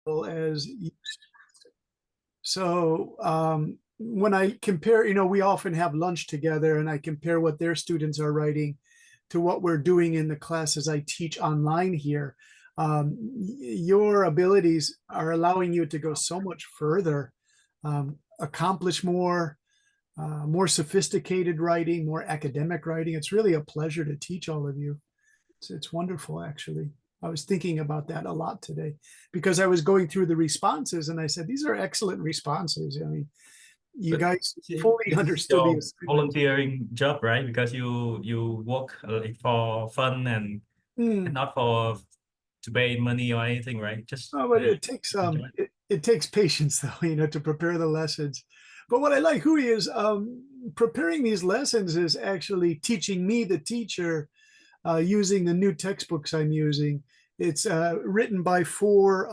as so when I compare, we often have lunch together and I compare what their students are writing to what we're doing in the classes I teach online here. Your abilities are allowing you to go so much further, accomplish more, more sophisticated writing, more academic writing. It's really a pleasure to teach all of you. It's wonderful, actually. I was thinking about that a lot today because I was going through the responses and I said, these are excellent responses. I mean, you But guys fully this is understood the your assignment. volunteering job, right? Because you work like for fun and not for to pay money or anything, right? Just Oh, but it takes enjoy. it takes patience though, to prepare the lessons. But what I like, Hui, is preparing these lessons is actually teaching me, the teacher, using the new textbooks I'm using. It's written by four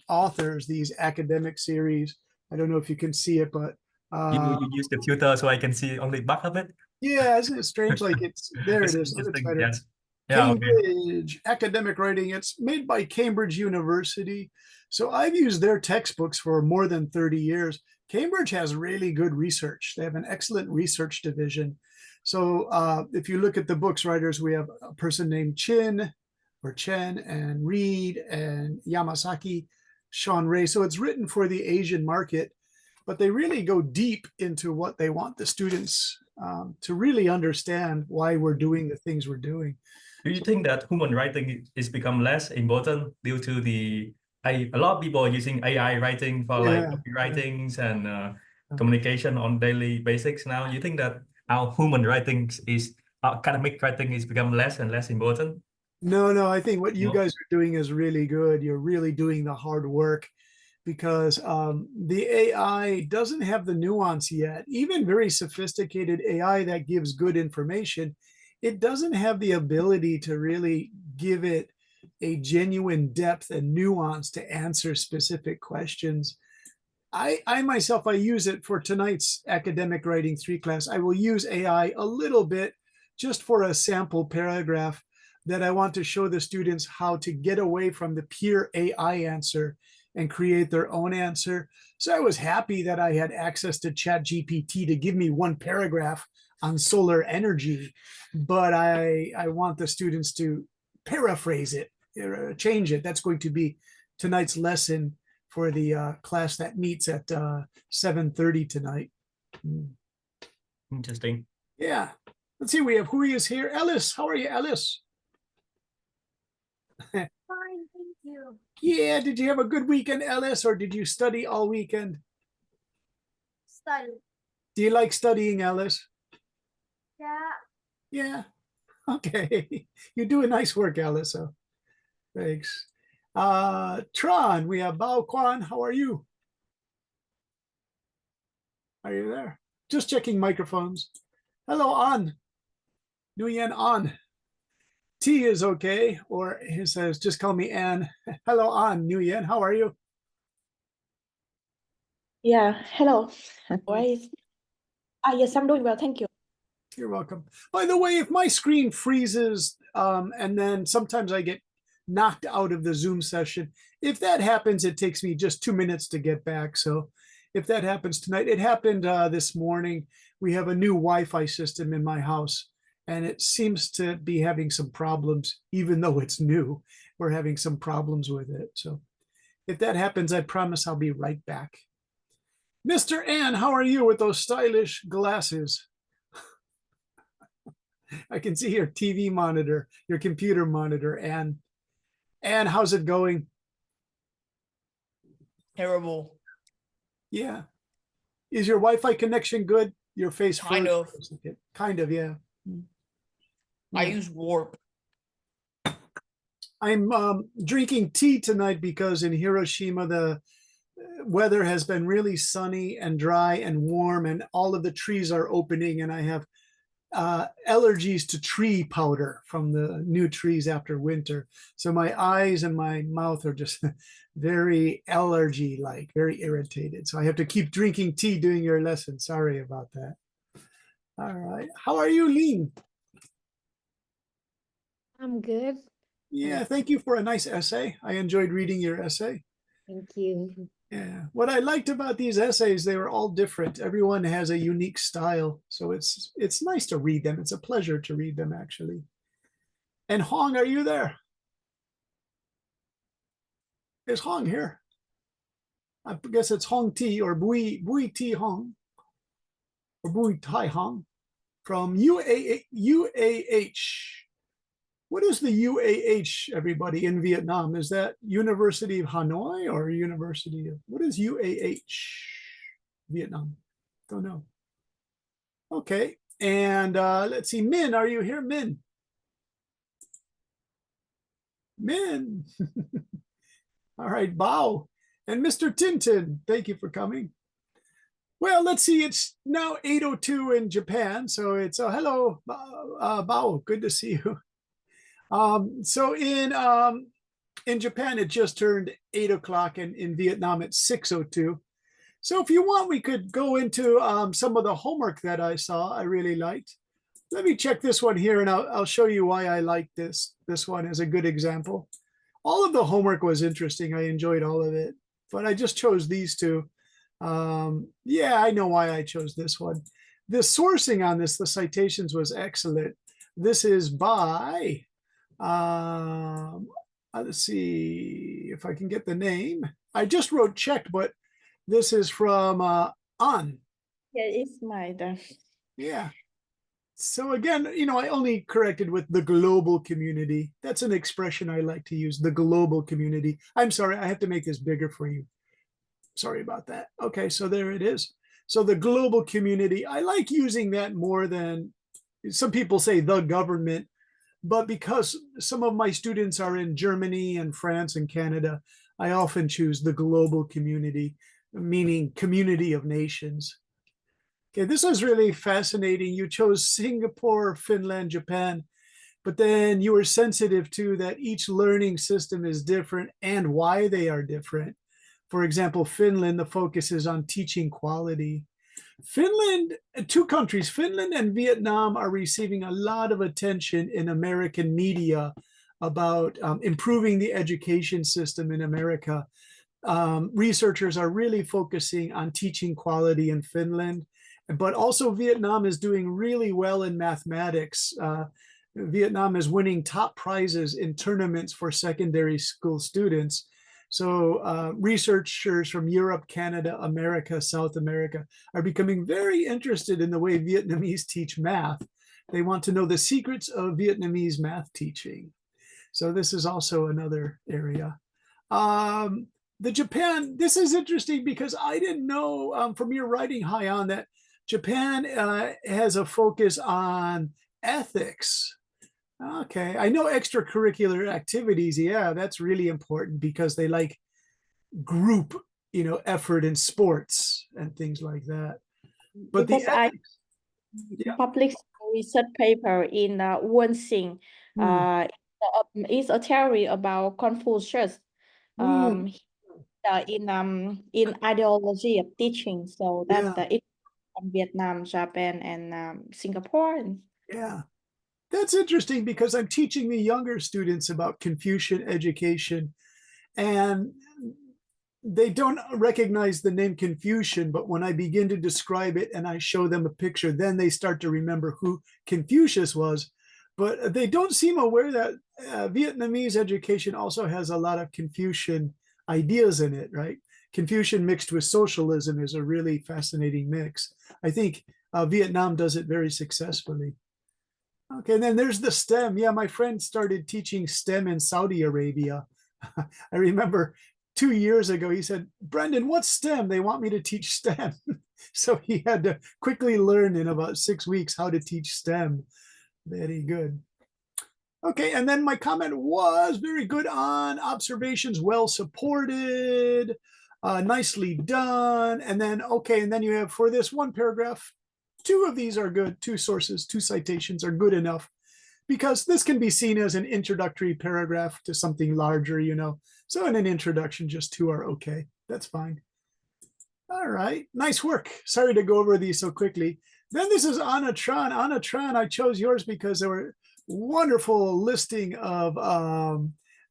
authors, these academic series. I don't know if you can see it, but You use the tutor so I can see only back of it. yeah, isn't it strange? Like there it It's is. Oh, it's interesting. better. Yes. Yeah. Okay. Cambridge Academic Writing. It's made by Cambridge University. So I've used their textbooks for more than 30 years. Cambridge has really good research. They have an excellent research division. So if you look at the books writers, we have a person named Chin or Chen and Reed and Yamasaki, Sean Ray. So it's written for the Asian market, but they really go deep into what they want the students to really understand why we're doing the things we're doing. Do you think that human writing is become less important due to a lot of people are using AI writing for like Yeah. copywritings and communication on daily basics now? You think that our human writing is academic writing is become less and less important? No, no, I think what you No? guys are doing is really good. You're really doing the hard work because the AI doesn't have the nuance yet. Even very sophisticated AI that gives good information, it doesn't have the ability to really give it a genuine depth and nuance to answer specific questions. I myself, I use it for tonight's academic writing 3 class. I will use AI a little bit just for a sample paragraph that I want to show the students how to get away from the pure AI answer and create their own answer. So I was happy that I had access to ChatGPT to give me one paragraph on solar energy, but I want the students to paraphrase it, change it. That's going to be tonight's lesson for the class that meets at 7:30 tonight. Interesting. Yeah. Let's see, we have who is here. Ellis, how are you, Ellis? Fine, thank you. Yeah, did you have a good weekend, Ellis, or did you study all weekend? Study. Do you like studying, Ellis? Yeah. Yeah. Okay. You do a nice work, Ellis. So thanks. Tron, we have Bao Quan. How are you? Are you there? Just checking microphones. Hello, An. Nguyen An. T is okay, or he says, just call me Ann. Hello, An. Nguyen, how are you? Yeah, hello. Why? Yes, I'm doing well, thank you. You're welcome. By the way, if my screen freezes and then sometimes I get knocked out of the Zoom session, if that happens, it takes me just 2 minutes to get back. So if that happens tonight, it happened this morning. We have a new Wi-Fi system in my house, and it seems to be having some problems, even though it's new. We're having some problems with it. So if that happens, I promise I'll be right back. Mr. Ann, how are you with those stylish glasses? I can see your TV monitor, your computer monitor, Ann. Ann, how's it going? Terrible. Yeah. Is your Wi-Fi connection good? Your face Kind of. Kind of, yeah. I use Warp. I'm drinking tea tonight because in Hiroshima the weather has been really sunny and dry and warm, and all of the trees are opening, and I have allergies to tree powder from the new trees after winter. So my eyes and my mouth are just very allergy-like, very irritated. So I have to keep drinking tea during your lesson. Sorry about that. All right. How are you, Lean? I'm good. Yeah, thank you for a nice essay. I enjoyed reading your essay. Thank you. Yeah. What I liked about these essays, they were all different. Everyone has a unique style. So it's nice to read them. It's a pleasure to read them, actually. And Hong, are you there? Is Hong here? I guess it's Hong T or Bui T Hong or Bui Tai Hong from UAH. What is the UAH, everybody, in Vietnam? Is that University of Hanoi or University of, what is UAH, Vietnam? Don't know. Okay, and let's see, Min, are you here, Min? Min. All right, Bao. And Mr. Tintin, thank you for coming. Well, let's see, it's now 8:02 in Japan, so it's, hello, Bao, good to see you. So in Japan, it just turned 8 o'clock, and in Vietnam, it's 6:02. So if you want, we could go into some of the homework that I saw I really liked. Let me check this one here, and I'll show you why I like this one as a good example. All of the homework was interesting. I enjoyed all of it, but I just chose these two. Yeah, I know why I chose this one. The sourcing on this, the citations, was excellent. This is by let's see if I can get the name. I just wrote checked, but this is from An. Yeah, it's my turn. Yeah. So again, I only corrected with the global community. That's an expression I like to use, the global community. I'm sorry, I have to make this bigger for you. Sorry about that. Okay, so there it is. So the global community, I like using that more than some people say the government. But because some of my students are in Germany and France and Canada, I often choose the global community, meaning community of nations. Okay, this was really fascinating. You chose Singapore, Finland, Japan, but then you were sensitive to that each learning system is different and why they are different. For example, Finland, the focus is on teaching quality. Finland, two countries, Finland and Vietnam, are receiving a lot of attention in American media about improving the education system in America. Researchers are really focusing on teaching quality in Finland, but also Vietnam is doing really well in mathematics. Vietnam is winning top prizes in tournaments for secondary school students. So researchers from Europe, Canada, America, South America are becoming very interested in the way Vietnamese teach math. They want to know the secrets of Vietnamese math teaching. So this is also another area. The Japan, this is interesting because I didn't know from your writing, Haiyan, that Japan has a focus on ethics. Okay, I know extracurricular activities. Yeah, that's really important because they like group, effort in sports and things like that. But Because the I ethics, yeah. published a research paper in Wensing. It's a theory about Confucius. Mm, In ideology of teaching. So yeah, it's from Vietnam, Japan, and Singapore. yeah. That's interesting because I'm teaching the younger students about Confucian education, and they don't recognize the name Confucian, but when I begin to describe it and I show them a picture, then they start to remember who Confucius was. But they don't seem aware that Vietnamese education also has a lot of Confucian ideas in it, right? Confucian mixed with socialism is a really fascinating mix. I think Vietnam does it very successfully. Okay, and then there's the STEM. Yeah, my friend started teaching STEM in Saudi Arabia. I remember 2 years ago, he said, Brendan, what's STEM? They want me to teach STEM. So he had to quickly learn in about 6 weeks how to teach STEM. Very good. Okay, and then my comment was very good on observations, well supported, nicely done. And then, okay, and then you have for this one paragraph, 2 of these are good, 2 sources, 2 citations are good enough because this can be seen as an introductory paragraph to something larger, So in an introduction, just 2 are okay. That's fine. All right, nice work. Sorry to go over these so quickly. Then this is Anna Tran. Anna Tran, I chose yours because there were wonderful listing of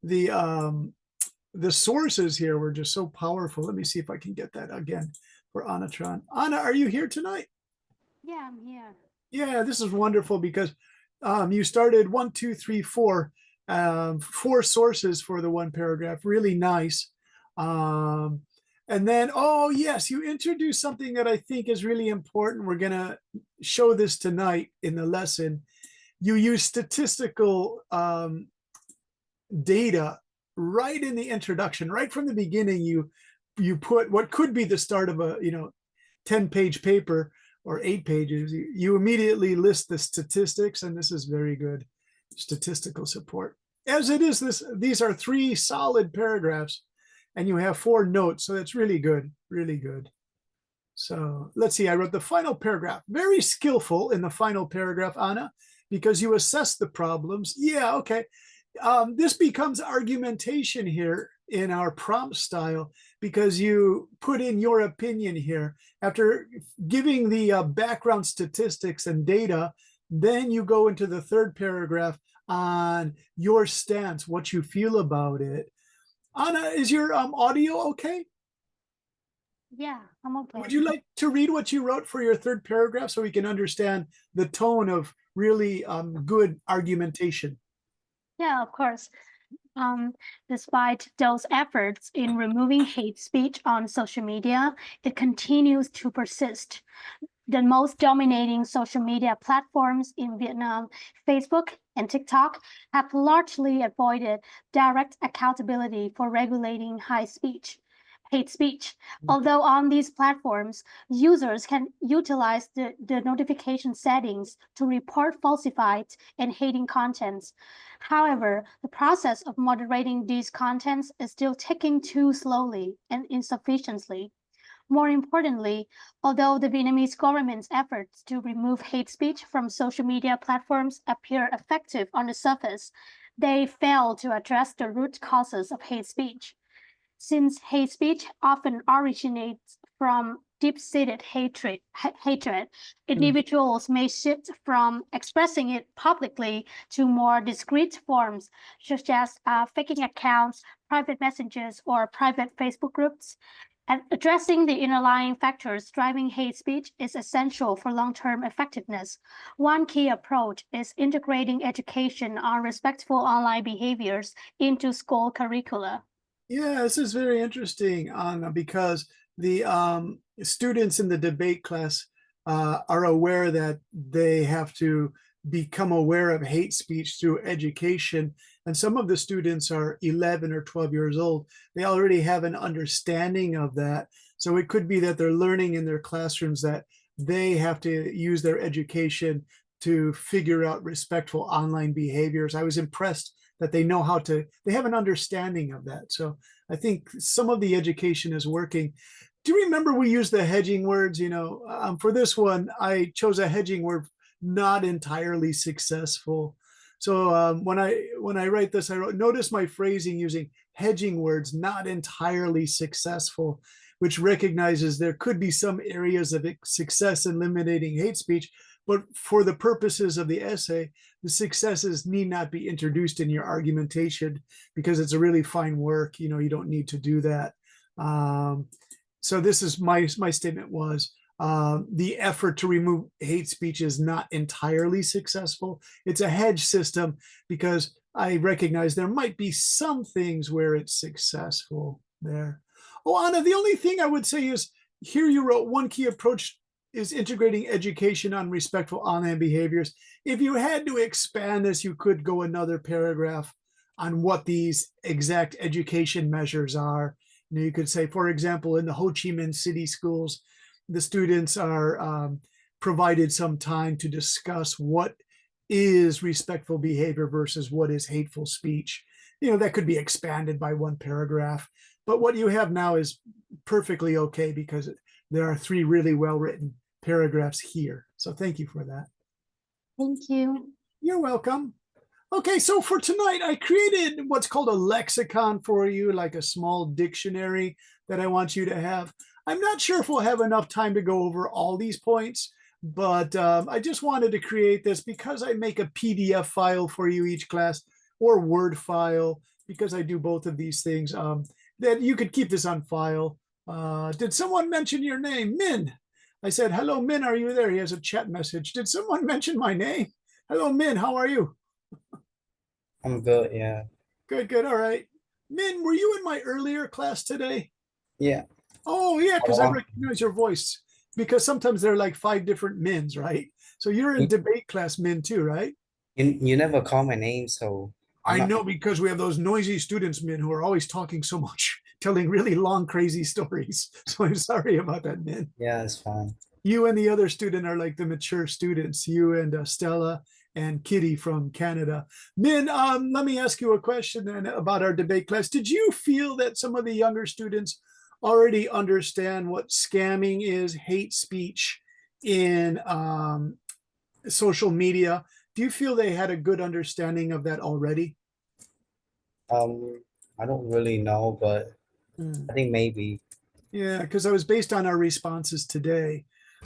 the the sources here were just so powerful. Let me see if I can get that again for Anatron. Anna, are you here tonight? Yeah, I'm here. Yeah, this is wonderful because you started 1, 2, 3, 4, 4 sources for the one paragraph. Really nice. And then, oh yes, you introduced something that I think is really important. We're gonna show this tonight in the lesson. You use statistical data right in the introduction, right from the beginning. You put what could be the start of a 10-page paper or 8 pages. You immediately list the statistics, and this is very good statistical support. As it is, these are 3 solid paragraphs, and you have 4 notes, so that's really good, really good. So let's see, I wrote the final paragraph. Very skillful in the final paragraph, Anna, because you assess the problems. Yeah, okay. This becomes argumentation here in our prompt style because you put in your opinion here. After giving the background statistics and data, then you go into the 3rd paragraph on your stance, what you feel about it. Anna, is your audio okay? Yeah, I'm okay. Would you like to read what you wrote for your 3rd paragraph so we can understand the tone of really good argumentation? Yeah, of course. Despite those efforts in removing hate speech on social media, it continues to persist. The most dominating social media platforms in Vietnam, Facebook and TikTok, have largely avoided direct accountability for regulating hate speech. Although on these platforms, users can utilize the notification settings to report falsified and hating contents. However, the process of moderating these contents is still taking too slowly and insufficiently. More importantly, although the Vietnamese government's efforts to remove hate speech from social media platforms appear effective on the surface, they fail to address the root causes of hate speech. Since hate speech often originates from deep-seated hatred, individuals may shift from expressing it publicly to more discreet forms, such as faking accounts, private messages, or private Facebook groups. And addressing the underlying factors driving hate speech is essential for long-term effectiveness. One key approach is integrating education on respectful online behaviors into school curricula. Yeah, this is very interesting, Anna, because the students in the debate class are aware that they have to become aware of hate speech through education. And some of the students are 11 or 12 years old. They already have an understanding of that. So it could be that they're learning in their classrooms that they have to use their education to figure out respectful online behaviors. I was impressed that they know how to, they have an understanding of that. So I think some of the education is working. Do you remember we used the hedging words? For this one, I chose a hedging word, not entirely successful. So when I write this, I wrote, notice my phrasing using hedging words, not entirely successful, which recognizes there could be some areas of success in eliminating hate speech, but for the purposes of the essay, the successes need not be introduced in your argumentation because it's a really fine work. You don't need to do that. So this is my statement was, the effort to remove hate speech is not entirely successful. It's a hedge system because I recognize there might be some things where it's successful there. Oh, Anna, the only thing I would say is here you wrote one key approach is integrating education on respectful online behaviors. If you had to expand this, you could go another paragraph on what these exact education measures are. You could say, for example, in the Ho Chi Minh City schools, the students are provided some time to discuss what is respectful behavior versus what is hateful speech. That could be expanded by one paragraph, but what you have now is perfectly okay because there are 3 really well-written paragraphs here. So thank you for that. Thank you. You're welcome. Okay, so for tonight, I created what's called a lexicon for you, like a small dictionary that I want you to have. I'm not sure if we'll have enough time to go over all these points, but I just wanted to create this because I make a PDF file for you each class or Word file because I do both of these things, that you could keep this on file. Did someone mention your name? Min. I said, hello, Min, are you there? He has a chat message. Did someone mention my name? Hello, Min, how are you? I'm good, yeah. Good, good, all right. Min, were you in my earlier class today? Yeah. Oh, yeah, because I Hello. recognize your voice. Because sometimes there are like 5 different Mins, right? So you're in Mm. debate class, Min, too, right? You never call my name, so I'm I not. know, because we have those noisy students, Min, who are always talking so much, telling really long, crazy stories. So I'm sorry about that, Min. Yeah, it's fine. You and the other student are like the mature students, you and Stella and Kitty from Canada. Min, let me ask you a question then about our debate class. Did you feel that some of the younger students already understand what scamming is, hate speech in social media? Do you feel they had a good understanding of that already? I don't really know, but I think maybe. Yeah, because I was based on our responses today.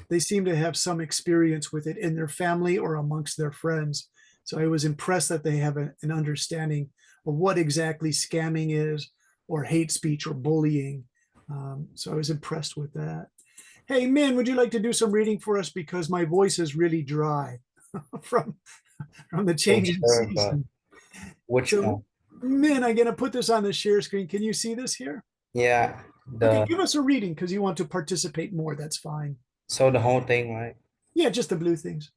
They seem to have some experience with it in their family or amongst their friends. So I was impressed that they have an understanding of what exactly scamming is, or hate speech, or bullying. So I was impressed with that. Hey, Min, would you like to do some reading for us? Because my voice is really dry from the change in Sure, but season. which So, Min, I'm going to put this on the share screen. Can you see this here? yeah, Okay, give us a reading because you want to participate more. That's fine. so the whole thing, right? Yeah, just the blue things.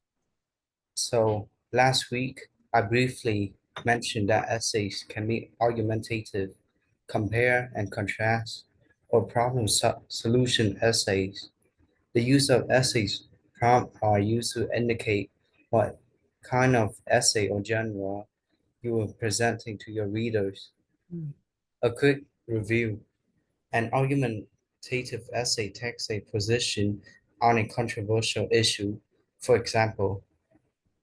So last week I briefly mentioned that essays can be argumentative, compare and contrast, or solution essays. The use of essays prompt are used to indicate what kind of essay or genre you are presenting to your readers. Mm. A quick review. An argumentative essay takes a position on a controversial issue. For example,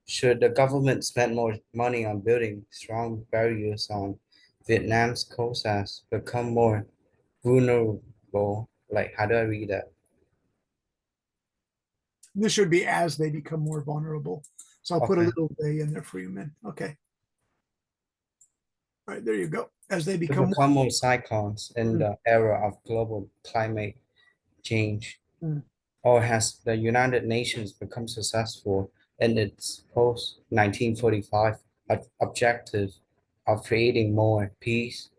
should the government spend more money on building strong barriers on Vietnam's coast as become more vulnerable? Like, how do I read that? This should be as they become more vulnerable. So I'll put a Okay. little they in there for you, Min. Okay. All right, there you go. As they To become become more cyclones in Mm. the era of global climate change, Mm. or has the United Nations become successful in its post-1945 objective of creating more peace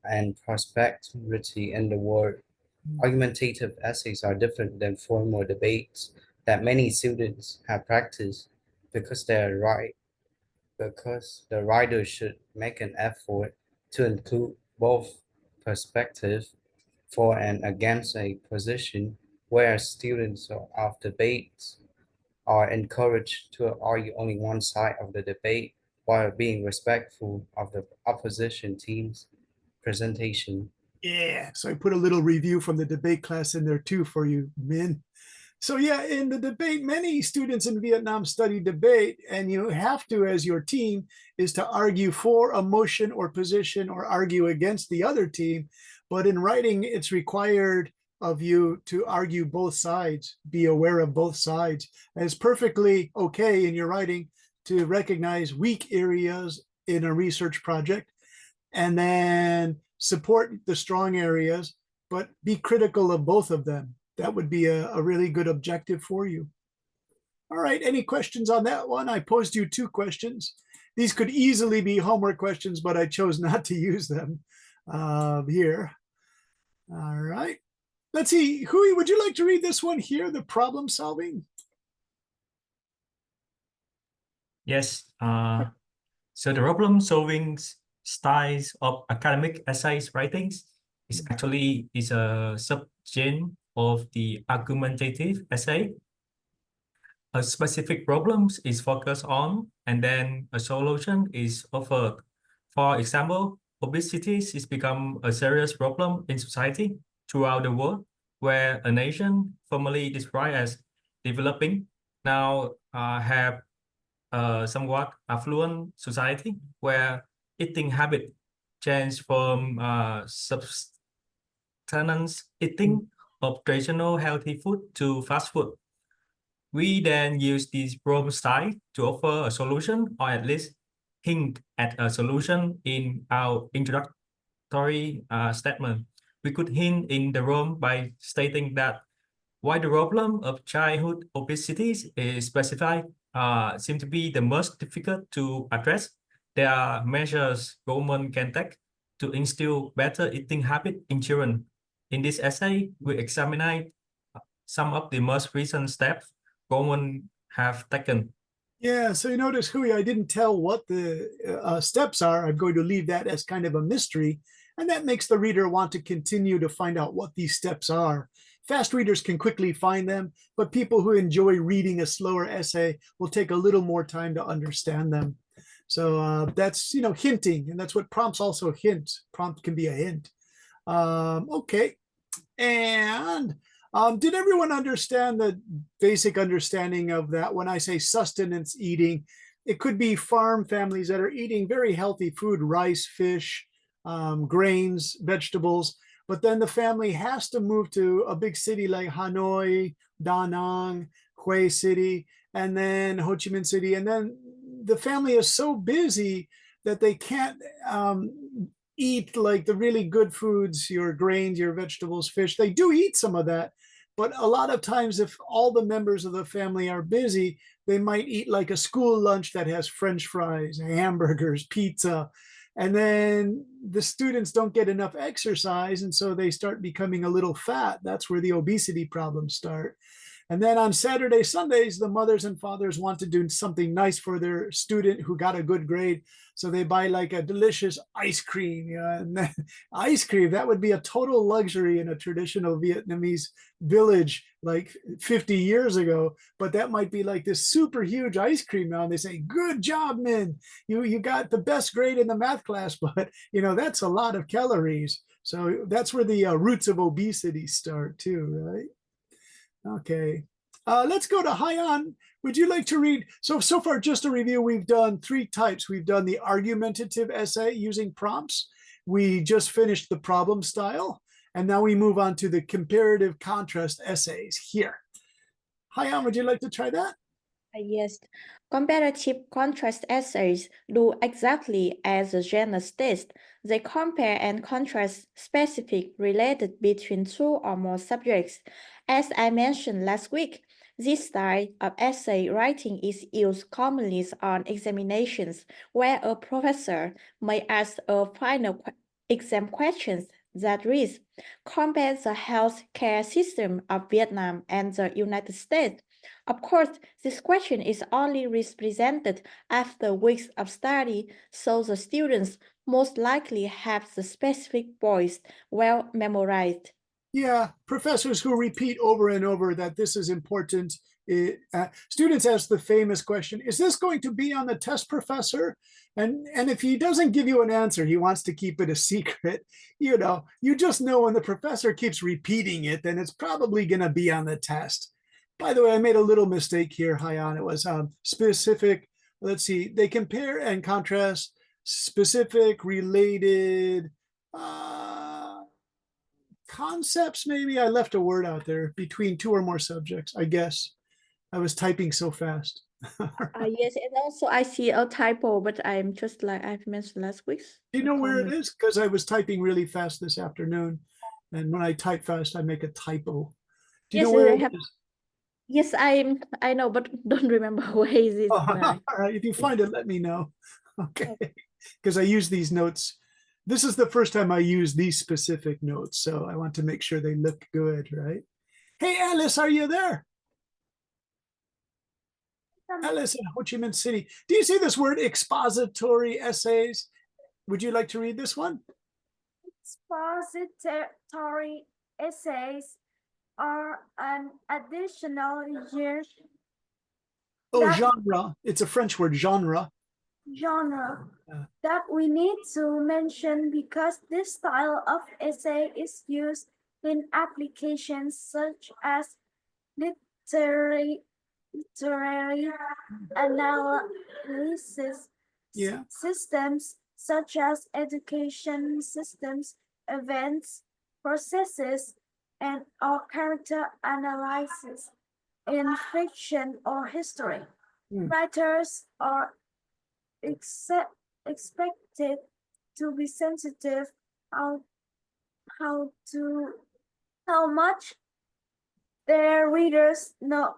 and prosperity in the world? Argumentative essays are different than formal debates that many students have practiced because the writer should make an effort to include both perspectives for and against a position, whereas students of debates are encouraged to argue only one side of the debate while being respectful of the opposition team's presentation. Yeah. So I put a little review from the debate class in there too for you, Min. So yeah, in the debate, many students in Vietnam study debate, and you have to, as your team, is to argue for a motion or position or argue against the other team. But in writing, it's required of you to argue both sides, be aware of both sides. And it's perfectly okay in your writing to recognize weak areas in a research project and then support the strong areas, but be critical of both of them. That would be a really good objective for you. All right, any questions on that one? I posed you 2 questions. These could easily be homework questions, but I chose not to use them here. All right, let's see. Hui, would you like to read this one here, the problem solving? Yes. So the problem solving styles of academic essays writings is actually a subgenre of the argumentative essay. A specific problem is focused on, and then a solution is offered. For example, obesity is become a serious problem in society throughout the world, where a nation formerly described as developing now have somewhat affluent society where eating habit change from subsistence eating of traditional healthy food to fast food. We then use this problem style to offer a solution, or at least hint at a solution in our introductory statement. We could hint in the room by stating that why the problem of childhood obesity is specified seem to be the most difficult to address. There are measures government can take to instill better eating habit in children. In this essay, we examine some of the most recent steps government have taken. Yeah, so you notice, Hui, I didn't tell what the steps are. I'm going to leave that as kind of a mystery, and that makes the reader want to continue to find out what these steps are. Fast readers can quickly find them, but people who enjoy reading a slower essay will take a little more time to understand them. So that's, hinting, and that's what prompts also hint. Prompt can be a hint. Okay, and did everyone understand the basic understanding of that? When I say sustenance eating, it could be farm families that are eating very healthy food, rice, fish, grains, vegetables. But then the family has to move to a big city like Hanoi, Da Nang, Hue City, and then Ho Chi Minh City. And then the family is so busy that they can't eat like the really good foods, your grains, your vegetables, fish. They do eat some of that, but a lot of times if all the members of the family are busy, they might eat like a school lunch that has French fries, hamburgers, pizza, and then the students don't get enough exercise, and so they start becoming a little fat. That's where the obesity problems start. And then on Saturday, Sundays, the mothers and fathers want to do something nice for their student who got a good grade. So they buy like a delicious ice cream. And ice cream, that would be a total luxury in a traditional Vietnamese village like 50 years ago. But that might be like this super huge ice cream now. And they say, good job, Min. You got the best grade in the math class, but that's a lot of calories. So that's where the roots of obesity start too, right? Okay, let's go to Haiyan. Would you like to read? So far, just a review, we've done 3 types. We've done the argumentative essay using prompts. We just finished the problem style. And now we move on to the comparative contrast essays here. Haiyan, would you like to try that? Yes, comparative contrast essays do exactly as the genre states. They compare and contrast specific related between 2 or more subjects. As I mentioned last week, this style of essay writing is used commonly on examinations where a professor may ask a final exam question that reads, compare the health care system of Vietnam and the United States. Of course, this question is only represented after weeks of study, so the students most likely have the specific points well memorized. Yeah, professors who repeat over and over that this is important. Students ask the famous question, is this going to be on the test, professor? And if he doesn't give you an answer, he wants to keep it a secret. You just know when the professor keeps repeating it, then it's probably going to be on the test. By the way, I made a little mistake here, Haiyan. It was specific. Let's see. They compare and contrast specific, related, concepts. Maybe I left a word out there between 2 or more subjects, I guess. I was typing so fast. Yes, and also I see a typo, but I'm just like I've mentioned last week. Do you know where it is? Because I was typing really fast this afternoon. And when I type fast, I make a typo. Do you know where it is? Yes, I know, but don't remember where is it. All right, if you find it, let me know. Okay, because I use these notes. This is the first time I use these specific notes, so I want to make sure they look good, right? Hey, Alice, are you there? Alice in Ho Chi Minh City. Do you see this word expository essays? Would you like to read this one? Expository essays are an additional genre. It's a French word, genre. That we need to mention because this style of essay is used in applications such as literary analysis systems, such as education systems, events, processes, and or character analysis in fiction or history. Writers are expected to be sensitive how how much their readers know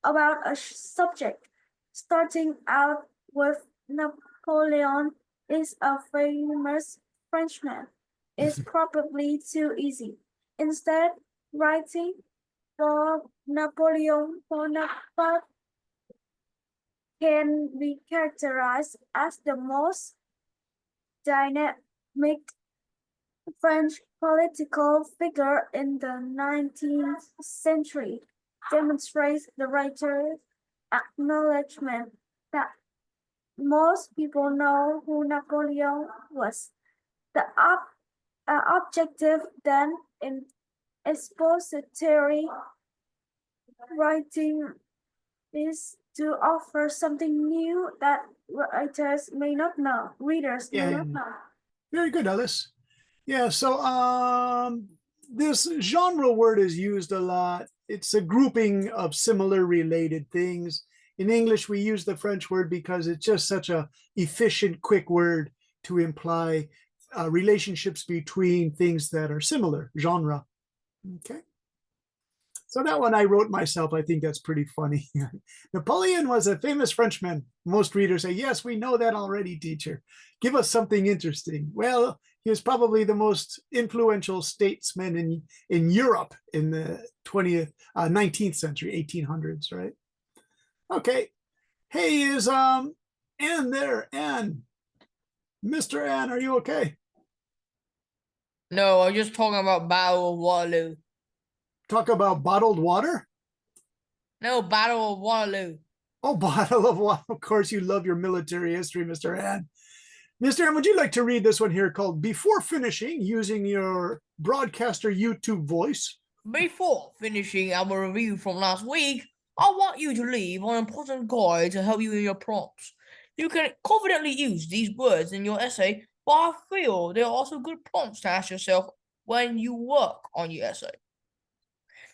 about a subject. Starting out with Napoleon is a famous Frenchman is probably too easy. Instead, writing for Napoleon Bonaparte can be characterized as the most dynamic French political figure in the 19th century, demonstrates the writer's acknowledgement that most people know who Napoleon was. The objective then in expository writing is to offer something new that readers may not know. Very good, Ellis. Yeah, so this genre word is used a lot. It's a grouping of similar related things. In English, we use the French word because it's just such a efficient, quick word to imply relationships between things that are similar, genre. Okay. So that one I wrote myself. I think that's pretty funny. Napoleon was a famous Frenchman. Most readers say, yes, we know that already, teacher. Give us something interesting. Well, he was probably the most influential statesman in Europe in the 19th century, 1800s, right? Okay. Hey, is Anne there? Anne. Mr. Anne, are you okay? No, I'm just talking about Battle of Waterloo. Talk about bottled water? No, Battle of Waterloo. Oh, bottle of water. Of course, you love your military history, Mr. Ann. Mr. Ann, would you like to read this one here called Before Finishing using your broadcaster YouTube voice? Before finishing our review from last week, I want you to leave an important guide to help you in your prompts. You can confidently use these words in your essay, but I feel they are also good prompts to ask yourself when you work on your essay.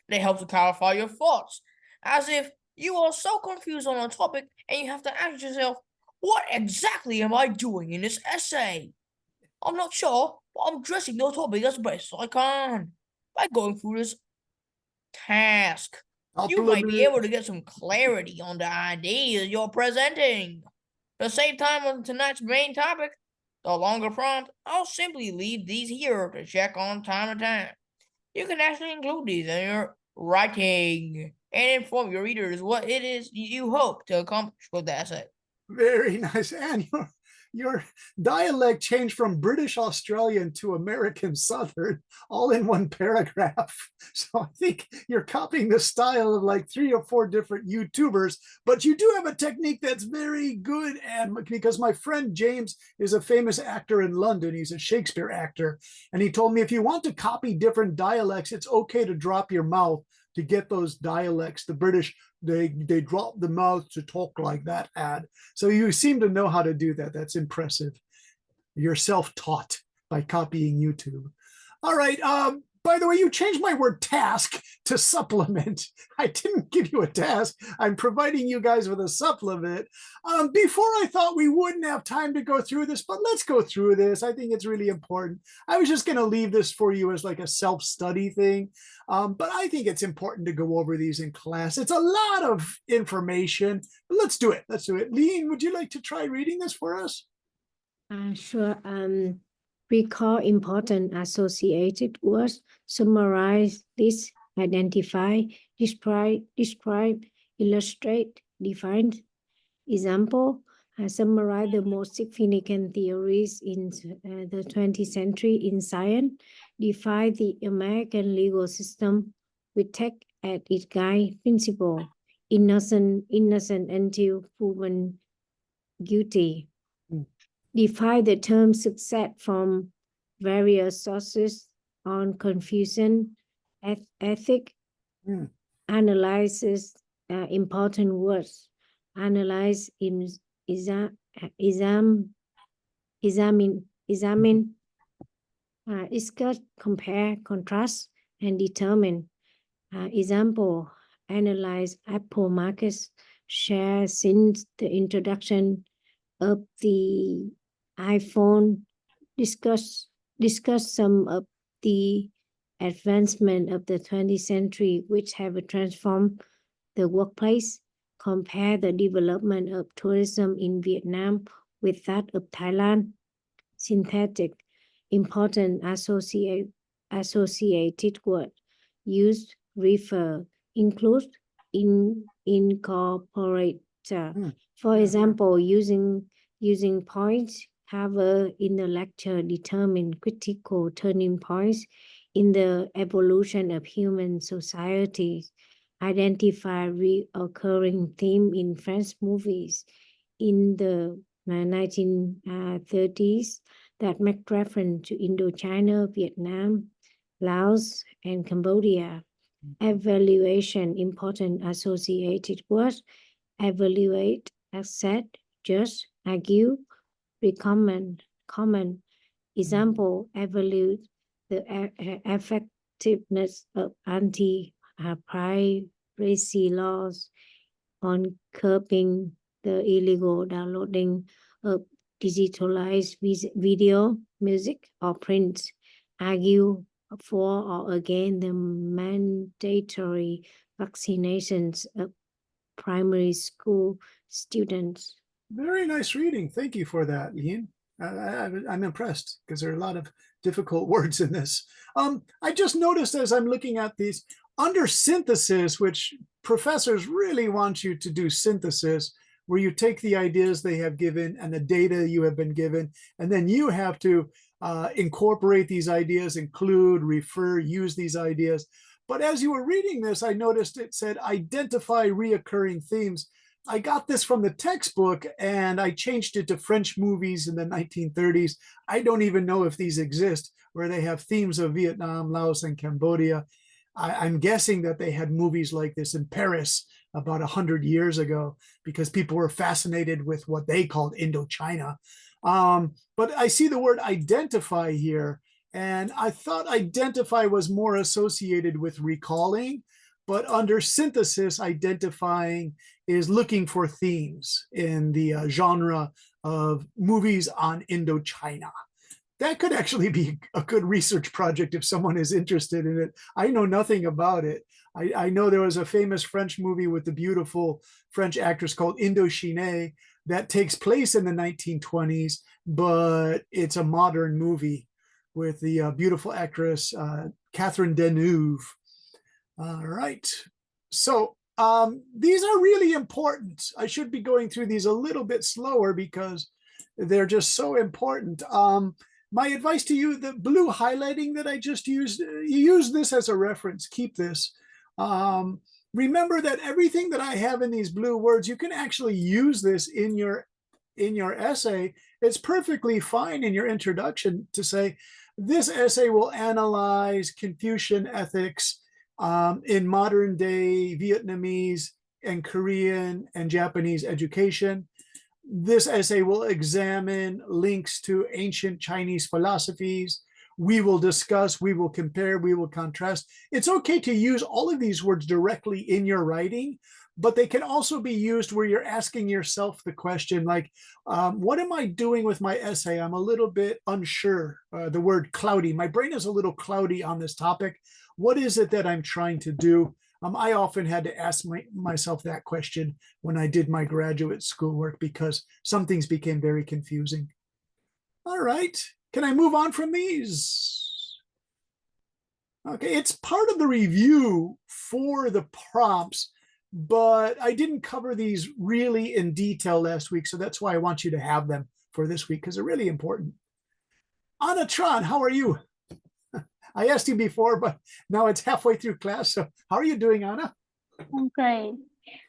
They help to clarify your thoughts, as if you are so confused on a topic and you have to ask yourself, what exactly am I doing in this essay? I'm not sure, but I'm addressing the topic as best I can. By going through this task, you might be able to get some clarity on the ideas you're presenting. To save time on tonight's main topic, the longer prompt, I'll simply leave these here to check on time to time. You can actually include these in your writing and inform your readers what it is you hope to accomplish with the essay. Very nice. And your dialect changed from British Australian to American Southern all in one paragraph. So I think you're copying the style of like 3 or 4 different YouTubers, but you do have a technique that's very good. And because my friend James is a famous actor in London, he's a Shakespeare actor. And he told me if you want to copy different dialects, it's okay to drop your mouth to get those dialects. The British, they drop the mouth to talk like that, Ad. So you seem to know how to do that. That's impressive. You're self-taught by copying YouTube. All right. By the way, you changed my word task to supplement. I didn't give you a task. I'm providing you guys with a supplement. Before I thought we wouldn't have time to go through this, but let's go through this. I think it's really important. I was just going to leave this for you as like a self-study thing. But I think it's important to go over these in class. It's a lot of information, but let's do it. Let's do it. Lean, would you like to try reading this for us? Sure. Recall important associated words, summarize, list, identify, describe, illustrate, define. Example, summarize the most significant theories in the 20th century in science, define the American legal system with take at its guide principle, innocent until proven guilty. Define the term success from various sources on confusion, ethic, analyzes important words, analyze, examine, discuss, compare, contrast, and determine. Example, analyze Apple market share since the introduction of the iPhone, discuss some of the advancement of the 20th century which have transformed the workplace, compare the development of tourism in Vietnam with that of Thailand. Synthetic, important associated word used, refer, include, incorporate. For example, using points covered in the lecture determine critical turning points in the evolution of human societies, identify recurring theme in French movies in the 1930s that make reference to Indochina, Vietnam, Laos, and Cambodia. Evaluation, important associated words, evaluate, accept, judge, argue, recommend, comment. Example, evaluate the effectiveness of anti-piracy laws on curbing the illegal downloading of digitalized video, music, or print. Argue for or against the mandatory vaccinations of primary school students. Very nice reading. Thank you for that, Ian. I'm impressed because there are a lot of difficult words in this. I just noticed as I'm looking at these, under synthesis, which professors really want you to do synthesis, where you take the ideas they have given and the data you have been given, and then you have to incorporate these ideas, include, refer, use these ideas. But as you were reading this, I noticed it said identify reoccurring themes. I got this from the textbook and I changed it to French movies in the 1930s. I don't even know if these exist, where they have themes of Vietnam, Laos, and Cambodia. I'm guessing that they had movies like this in Paris about 100 years ago because people were fascinated with what they called Indochina. But I see the word identify here, and I thought identify was more associated with recalling, but under synthesis, identifying is looking for themes in the genre of movies on Indochina. That could actually be a good research project if someone is interested in it. I know nothing about it. I know there was a famous French movie with the beautiful French actress called Indochine that takes place in the 1920s, but it's a modern movie with the beautiful actress Catherine Deneuve. All right. So these are really important. I should be going through these a little bit slower because they're just so important. My advice to you, the blue highlighting that I just used, use this as a reference. Keep this. Remember that everything that I have in these blue words, you can actually use this in your essay. It's perfectly fine in your introduction to say, this essay will analyze Confucian ethics in modern day Vietnamese and Korean and Japanese education. This essay will examine links to ancient Chinese philosophies. We will discuss, we will compare, we will contrast. It's okay to use all of these words directly in your writing, but they can also be used where you're asking yourself the question like, what am I doing with my essay? I'm a little bit unsure. The word cloudy, my brain is a little cloudy on this topic. What is it that I'm trying to do? I often had to ask myself that question when I did my graduate schoolwork because some things became very confusing. All right, can I move on from these? Okay, it's part of the review for the prompts, but I didn't cover these really in detail last week, so that's why I want you to have them for this week because they're really important. Anna Tran, how are you? I asked you before, but now it's halfway through class. So how are you doing, Anna? I'm great.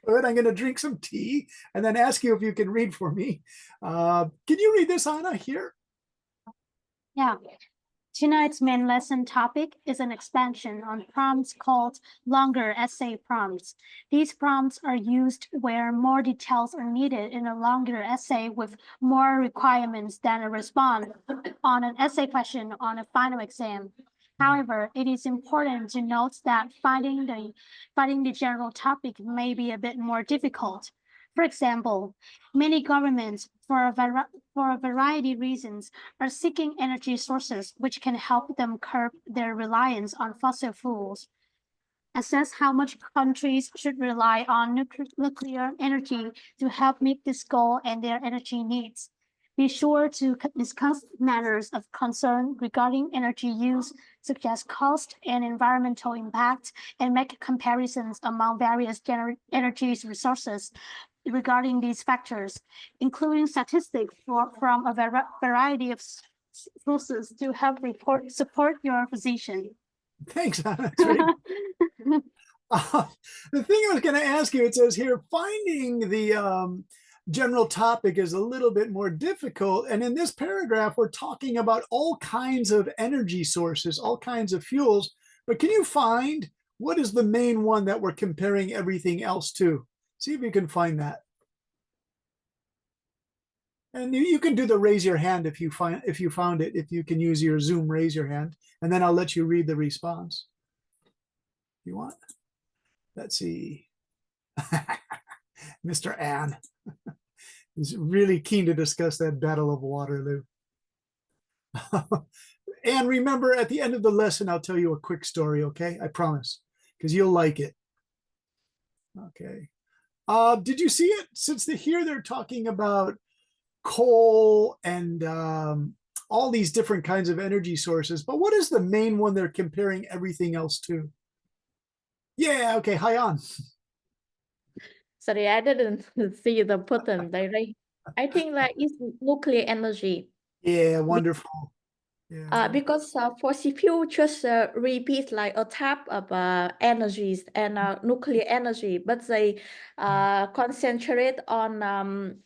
Good. I'm going to drink some tea and then ask you if you can read for me. Can you read this, Anna, here? Yeah. Tonight's main lesson topic is an expansion on prompts called longer essay prompts. These prompts are used where more details are needed in a longer essay with more requirements than a response on an essay question on a final exam. However, it is important to note that finding the general topic may be a bit more difficult. For example, many governments, for a variety of reasons, are seeking energy sources which can help them curb their reliance on fossil fuels. Assess how much countries should rely on nuclear energy to help meet this goal and their energy needs. Be sure to discuss matters of concern regarding energy use, such as cost and environmental impact, and make comparisons among various energy resources regarding these factors, including statistics from a variety of sources to help support your position. Thanks, Anna. That's very the thing I was going to ask you, it says here, finding the general topic is a little bit more difficult. And in this paragraph, we're talking about all kinds of energy sources, all kinds of fuels. But can you find what is the main one that we're comparing everything else to? See if you can find that. And you can do the raise your hand if you found it, if you can use your Zoom raise your hand, and then I'll let you read the response. You want? Let's see. Mr. Ann is really keen to discuss that Battle of Waterloo. And remember, at the end of the lesson, I'll tell you a quick story, okay? I promise, because you'll like it. Okay. Did you see it? Since here they're talking about coal and all these different kinds of energy sources, but what is the main one they're comparing everything else to? Yeah, okay, hi on. Sorry, I didn't see the button directly. I think that it's nuclear energy. Yeah, wonderful. Yeah. Because fossil fuel just repeat like a type of energies and nuclear energy, but they concentrate on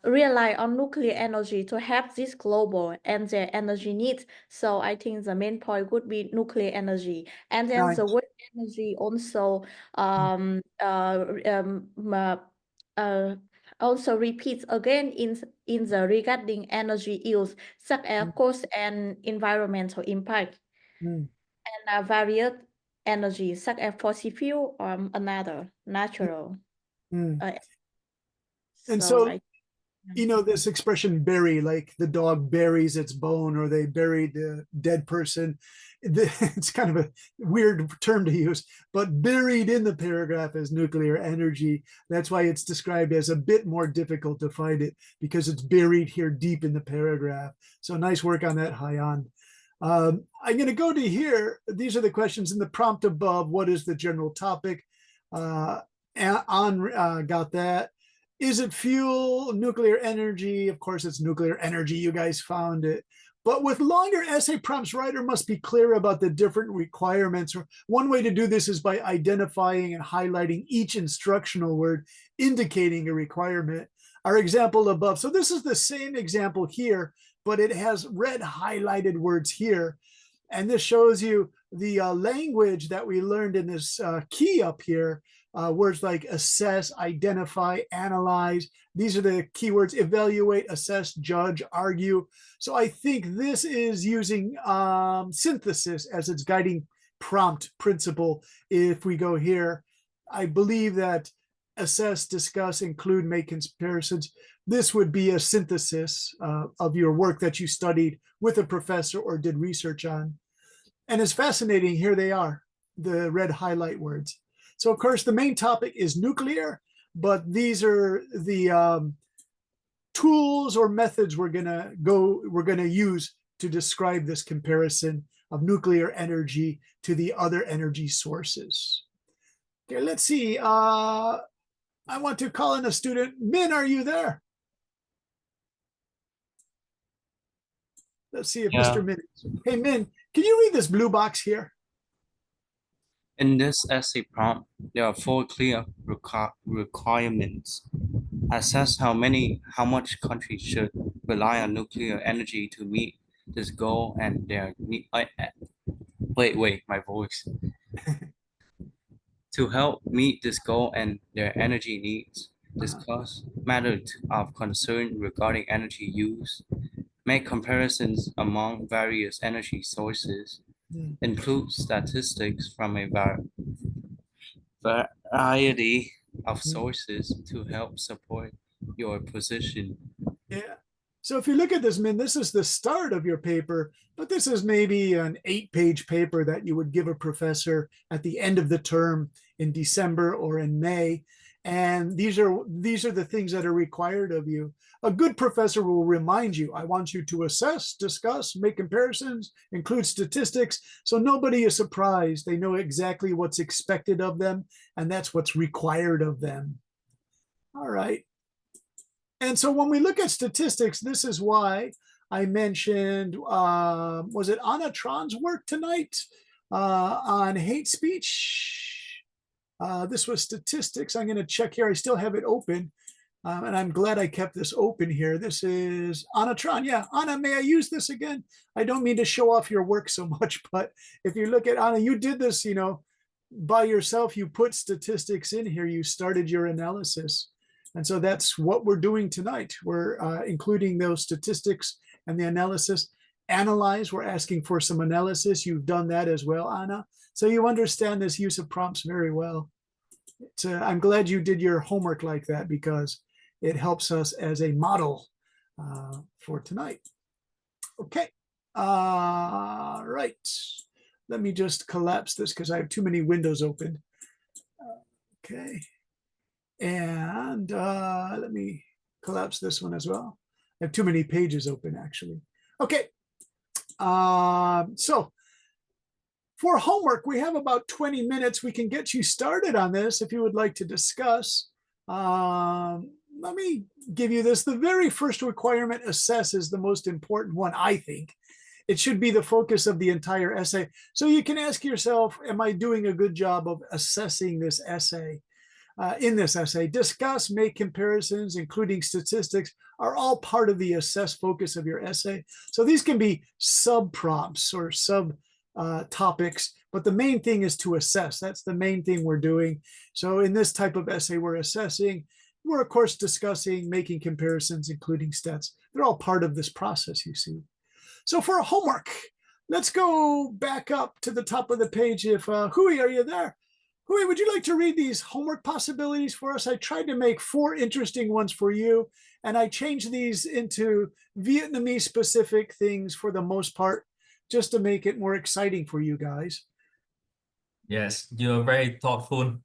rely on nuclear energy to have this global and their energy needs. So I think the main point would be nuclear energy, and then Nice. the wind energy also also repeats again in the regarding energy use, such as cost and environmental impact, and various energy, such as fossil fuel or another natural. And so you know, this expression bury, like the dog buries its bone or they buried the dead person. It's kind of a weird term to use, but buried in the paragraph is nuclear energy. That's why it's described as a bit more difficult to find it, because it's buried here deep in the paragraph. So nice work on that, Hyan. I'm going to go to here. These are the questions in the prompt above. What is the general topic? Got that. Is it fuel, nuclear energy? Of course, it's nuclear energy. You guys found it. But with longer essay prompts, writer must be clear about the different requirements. One way to do this is by identifying and highlighting each instructional word, indicating a requirement. Our example above. So this is the same example here, but it has red highlighted words here. And this shows you the language that we learned in this key up here. Words like assess, identify, analyze. These are the keywords: evaluate, assess, judge, argue. So I think this is using synthesis as its guiding prompt principle. If we go here, I believe that assess, discuss, include, make comparisons. This would be a synthesis of your work that you studied with a professor or did research on. And it's fascinating. Here they are, the red highlight words. So, of course, the main topic is nuclear, but these are the tools or methods we're gonna use to describe this comparison of nuclear energy to the other energy sources. Okay, let's see. I want to call in a student. Min, are you there? Let's see if Mr. Min is. Hey, Min, can you read this blue box here? In this essay prompt, there are 4 clear requirements. Assess how much countries should rely on nuclear energy to meet this goal and their wait, my voice. To help meet this goal and their energy needs, discuss matters of concern regarding energy use, make comparisons among various energy sources, include statistics from a variety of sources to help support your position. Yeah. So if you look at this, Min, this is the start of your paper, but this is maybe an 8-page paper that you would give a professor at the end of the term in December or in May. And these are the things that are required of you. A good professor will remind you, I want you to assess, discuss, make comparisons, include statistics. So nobody is surprised. They know exactly what's expected of them, and that's what's required of them. All right. And so when we look at statistics, this is why I mentioned, was it Anna Tron's work tonight on hate speech? This was statistics. I'm going to check here. I still have it open. And I'm glad I kept this open here. This is Anna Tron. Yeah, Anna, may I use this again? I don't mean to show off your work so much, but if you look at Anna, you did this, by yourself. You put statistics in here. You started your analysis. And so that's what we're doing tonight. We're including those statistics and the analysis. Analyze, we're asking for some analysis. You've done that as well, Anna. So you understand this use of prompts very well. I'm glad you did your homework like that, because it helps us as a model for tonight. Okay, right. Let me just collapse this because I have too many windows open. Okay. And let me collapse this one as well. I have too many pages open, actually. Okay. So for homework, we have about 20 minutes. We can get you started on this if you would like to discuss. Let me give you this. The very first requirement, assess, is the most important one, I think. It should be the focus of the entire essay. So you can ask yourself, am I doing a good job of assessing this essay? In this essay, discuss, make comparisons, including statistics, are all part of the assess focus of your essay. So these can be sub prompts or sub topics, but the main thing is to assess. That's the main thing we're doing. So in this type of essay, we're assessing. We're, of course, discussing, making comparisons, including stats. They're all part of this process, you see. So for homework, let's go back up to the top of the page. If Hui, are you there? Hui, would you like to read these homework possibilities for us? I tried to make 4 interesting ones for you, and I changed these into Vietnamese specific things for the most part, just to make it more exciting for you guys. Yes, you're very thoughtful.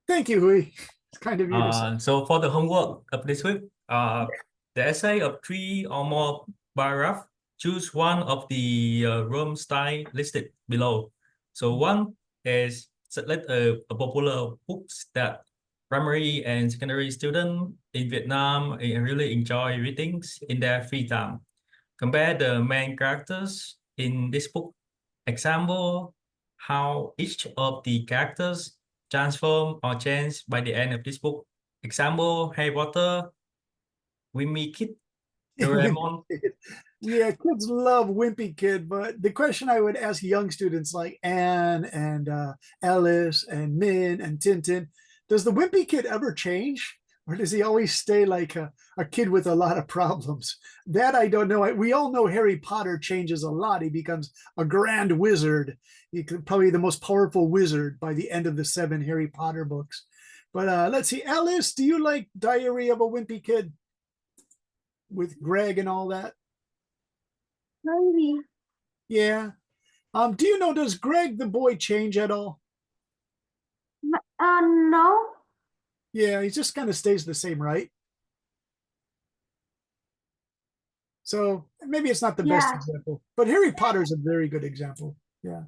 Thank you, Hui. It's kind of you to say. So for the homework of this week, the essay of 3 or more paragraphs, choose one of the room style listed below. So one is select a popular books that primary and secondary students in Vietnam really enjoy reading in their free time. Compare the main characters in this book. Example, how each of the characters transform or change by the end of this book. Example, Harry Potter, Wimpy Kid, Doraemon. Yeah, kids love Wimpy Kid, but the question I would ask young students like Anne and Alice and Min and Tintin, does the Wimpy Kid ever change? Or does he always stay like a kid with a lot of problems? That I don't know. We all know Harry Potter changes a lot. He becomes a grand wizard. He could probably the most powerful wizard by the end of the 7 Harry Potter books. But let's see, Alice, do you like Diary of a Wimpy Kid with Greg and all that? Maybe. Yeah. Do you know, does Greg the boy change at all? No. Yeah, he just kind of stays the same, right? So maybe it's not the best Yeah. example, but Harry Potter is a very good example. Yeah.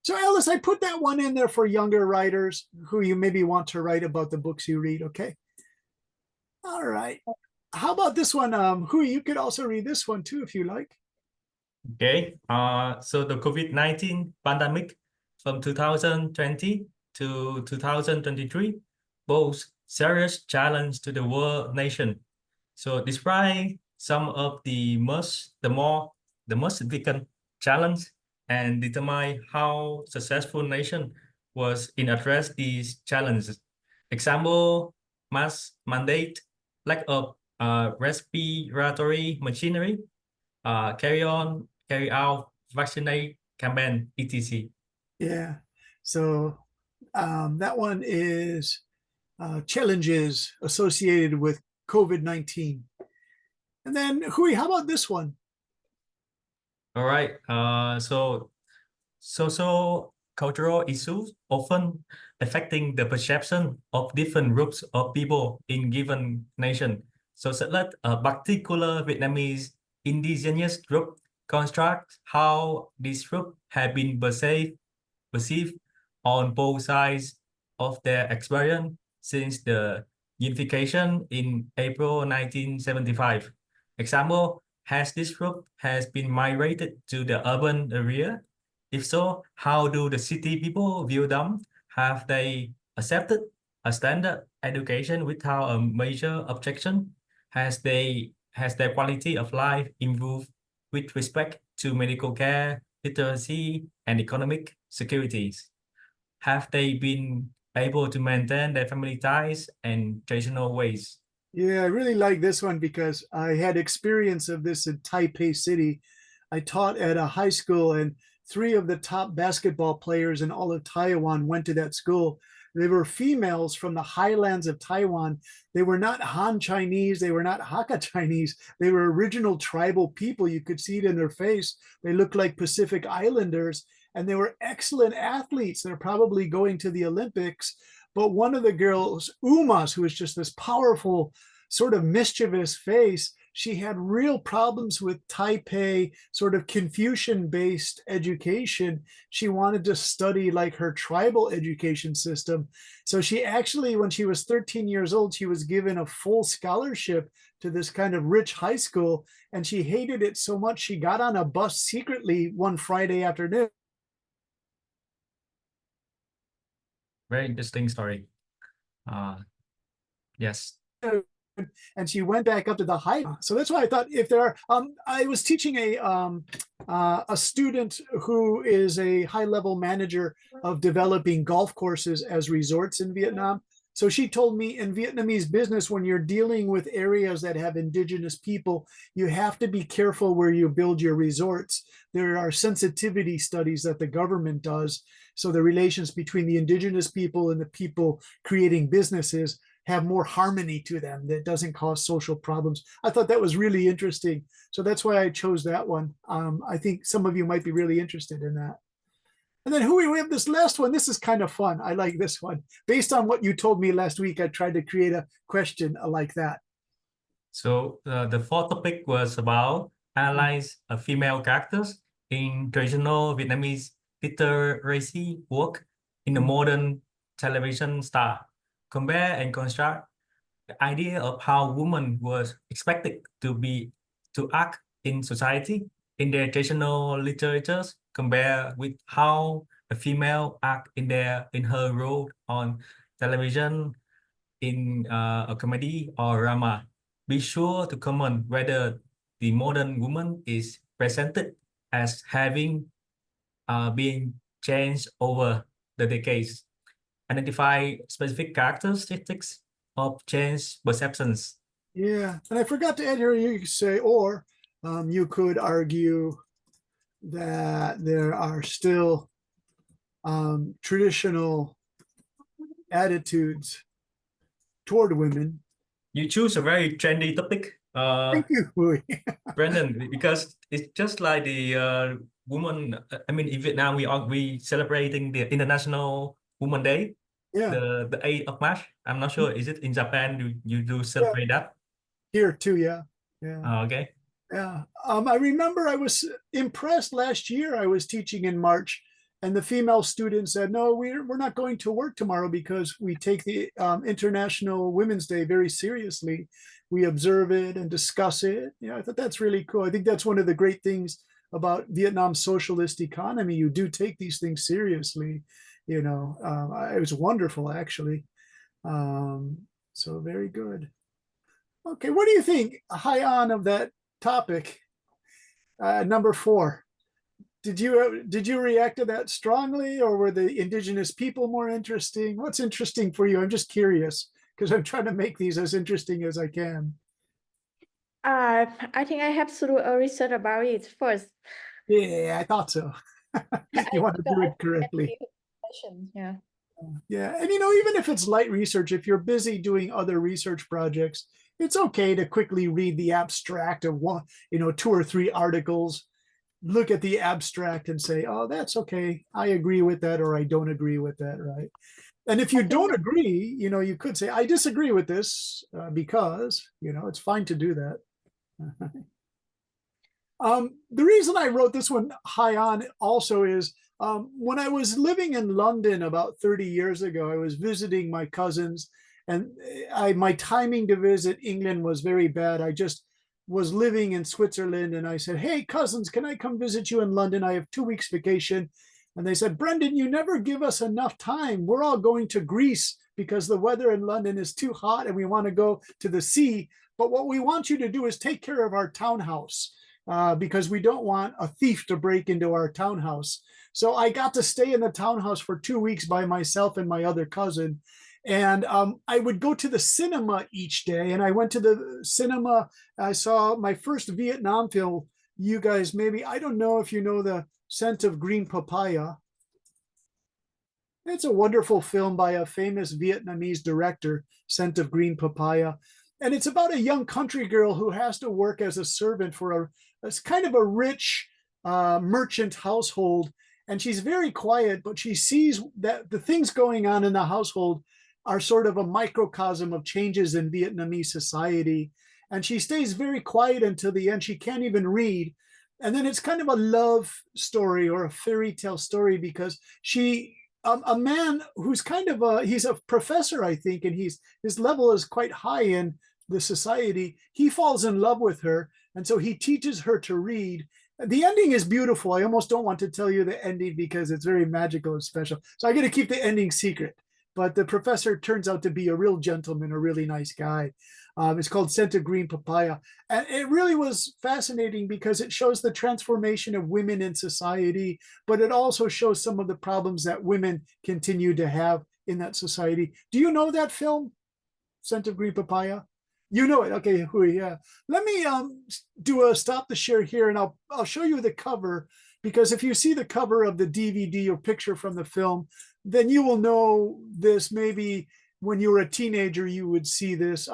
So Alice, I put that one in there for younger writers who you maybe want to write about the books you read. Okay. All right. How about this one? Hui, you could also read this one too if you like. Okay. So the COVID-19 pandemic from 2020 to 2023 pose serious challenge to the world nation. So despite some of the most significant challenge and determine how successful nation was in address these challenges. Example, mass mandate, lack of respiratory machinery, carry out vaccinate campaign, etc. Yeah. So that one is challenges associated with COVID-19. And then, Hui, how about this one? All right. So social cultural issues often affecting the perception of different groups of people in given nation. So select a particular Vietnamese indigenous group construct how this group have been perceived on both sides of their experience since the unification in April 1975. Example, has this group has been migrated to the urban area? If so, how do the city people view them? Have they accepted a standard education without a major objection? Has their quality of life improved with respect to medical care, literacy, and economic securities? Have they been able to maintain their family ties and traditional ways? Yeah, I really like this one because I had experience of this in Taipei City. I taught at a high school, and 3 of the top basketball players in all of Taiwan went to that school. They were females from the highlands of Taiwan. They were not Han Chinese. They were not Hakka Chinese. They were original tribal people. You could see it in their face. They looked like Pacific Islanders, and they were excellent athletes. They're probably going to the Olympics. But one of the girls, Umas, who was just this powerful, sort of mischievous face, she had real problems with Taipei sort of Confucian-based education. She wanted to study like her tribal education system. So she actually, when she was 13 years old, she was given a full scholarship to this kind of rich high school. And she hated it so much, she got on a bus secretly one Friday afternoon. Very interesting story. Yes. And she went back up to the high. So that's why I thought if there are, I was teaching a student who is a high level manager of developing golf courses as resorts in Vietnam. So she told me in Vietnamese business, when you're dealing with areas that have indigenous people, you have to be careful where you build your resorts. There are sensitivity studies that the government does. So the relations between the indigenous people and the people creating businesses have more harmony to them that doesn't cause social problems. I thought that was really interesting. So that's why I chose that one. I think some of you might be really interested in that. And then Hui, we have this last one. This is kind of fun. I like this one. Based on what you told me last week, I tried to create a question like that. So the fourth topic was about analyze female characters in traditional Vietnamese literacy work in a modern television star. Compare and construct the idea of how women was expected to act in society in their traditional literatures, compare with how a female act in her role on television in a comedy or drama. Be sure to comment whether the modern woman is presented as having been changed over the decades. Identify specific characteristics of change perceptions. Yeah, and I forgot to add here, you could say, or you could argue that there are still traditional attitudes toward women. You choose a very trendy topic, Thank you, Hui. Brandon, because it's just like the woman. I mean, in Vietnam, we celebrating the International Woman Day, Yeah, the 8th of March. I'm not sure. Is it in Japan? You do celebrate that? here too. Yeah, yeah. Okay. Yeah. I remember I was impressed last year. I was teaching in March, and the female student said, "No, we're not going to work tomorrow because we take the International Women's Day very seriously. We observe it and discuss it." I thought that's really cool. I think that's one of the great things about Vietnam's socialist economy. You do take these things seriously. It was wonderful, actually. So very good. Okay, what do you think, high on of that topic? Number 4. Did you react to that strongly, or were the indigenous people more interesting? What's interesting for you? I'm just curious because I'm trying to make these as interesting as I can. I think I have to do a research about it first. Yeah, I thought so. You want to do it correctly. Yeah. Yeah, and even if it's light research, if you're busy doing other research projects, it's okay to quickly read the abstract of one, 2 or 3 articles, look at the abstract and say, oh, that's okay. I agree with that, or I don't agree with that, right? And if you don't agree, you could say, I disagree with this because, it's fine to do that. The reason I wrote this one high on also is when I was living in London about 30 years ago, I was visiting my cousins, and my timing to visit England was very bad. I just was living in Switzerland, and I said, hey, cousins, can I come visit you in London? I have 2 weeks vacation. And they said, Brendan, you never give us enough time. We're all going to Greece because the weather in London is too hot and we want to go to the sea. But what we want you to do is take care of our townhouse because we don't want a thief to break into our townhouse. So I got to stay in the townhouse for 2 weeks by myself and my other cousin. And I would go to the cinema each day. And I went to the cinema. I saw my first Vietnam film. You guys, maybe, I don't know if you know the Scent of Green Papaya. It's a wonderful film by a famous Vietnamese director, Scent of Green Papaya. And it's about a young country girl who has to work as a servant for it's kind of a rich merchant household. And she's very quiet, but she sees that the things going on in the household are sort of a microcosm of changes in Vietnamese society. And she stays very quiet until the end. She can't even read. And then it's kind of a love story or a fairy tale story because a man who's kind of he's a professor, I think, and his level is quite high in the society. He falls in love with her, and so he teaches her to read. The ending is beautiful. I almost don't want to tell you the ending because it's very magical and special. So I got to keep the ending secret. But the professor turns out to be a real gentleman, a really nice guy. It's called Scent of Green Papaya. And it really was fascinating because it shows the transformation of women in society, but it also shows some of the problems that women continue to have in that society. Do you know that film, Scent of Green Papaya? You know it. Okay, yeah. Let me do a stop the share here, and I'll show you the cover, because if you see the cover of the DVD or picture from the film, then you will know this. Maybe when you were a teenager, you would see this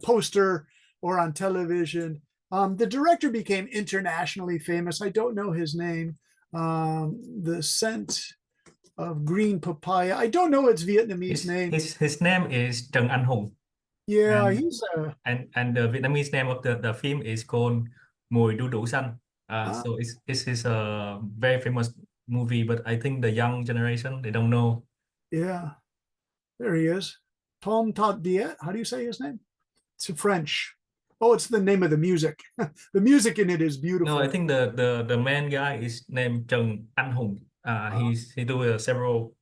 poster or on television. The director became internationally famous. I don't know his name. The Scent of Green Papaya. I don't know its Vietnamese name. His name is Trần Anh Hùng. Yeah, and, he's and the Vietnamese name of the film is called Mùi đu đủ xanh. So it's a very famous movie, but I think the young generation, they don't know. Yeah, there he is. Tom Todd Diet. How do you say his name? It's French. Oh, it's the name of the music. The music in it is beautiful. No, I think the main guy is named Trần Anh Hùng. He do several,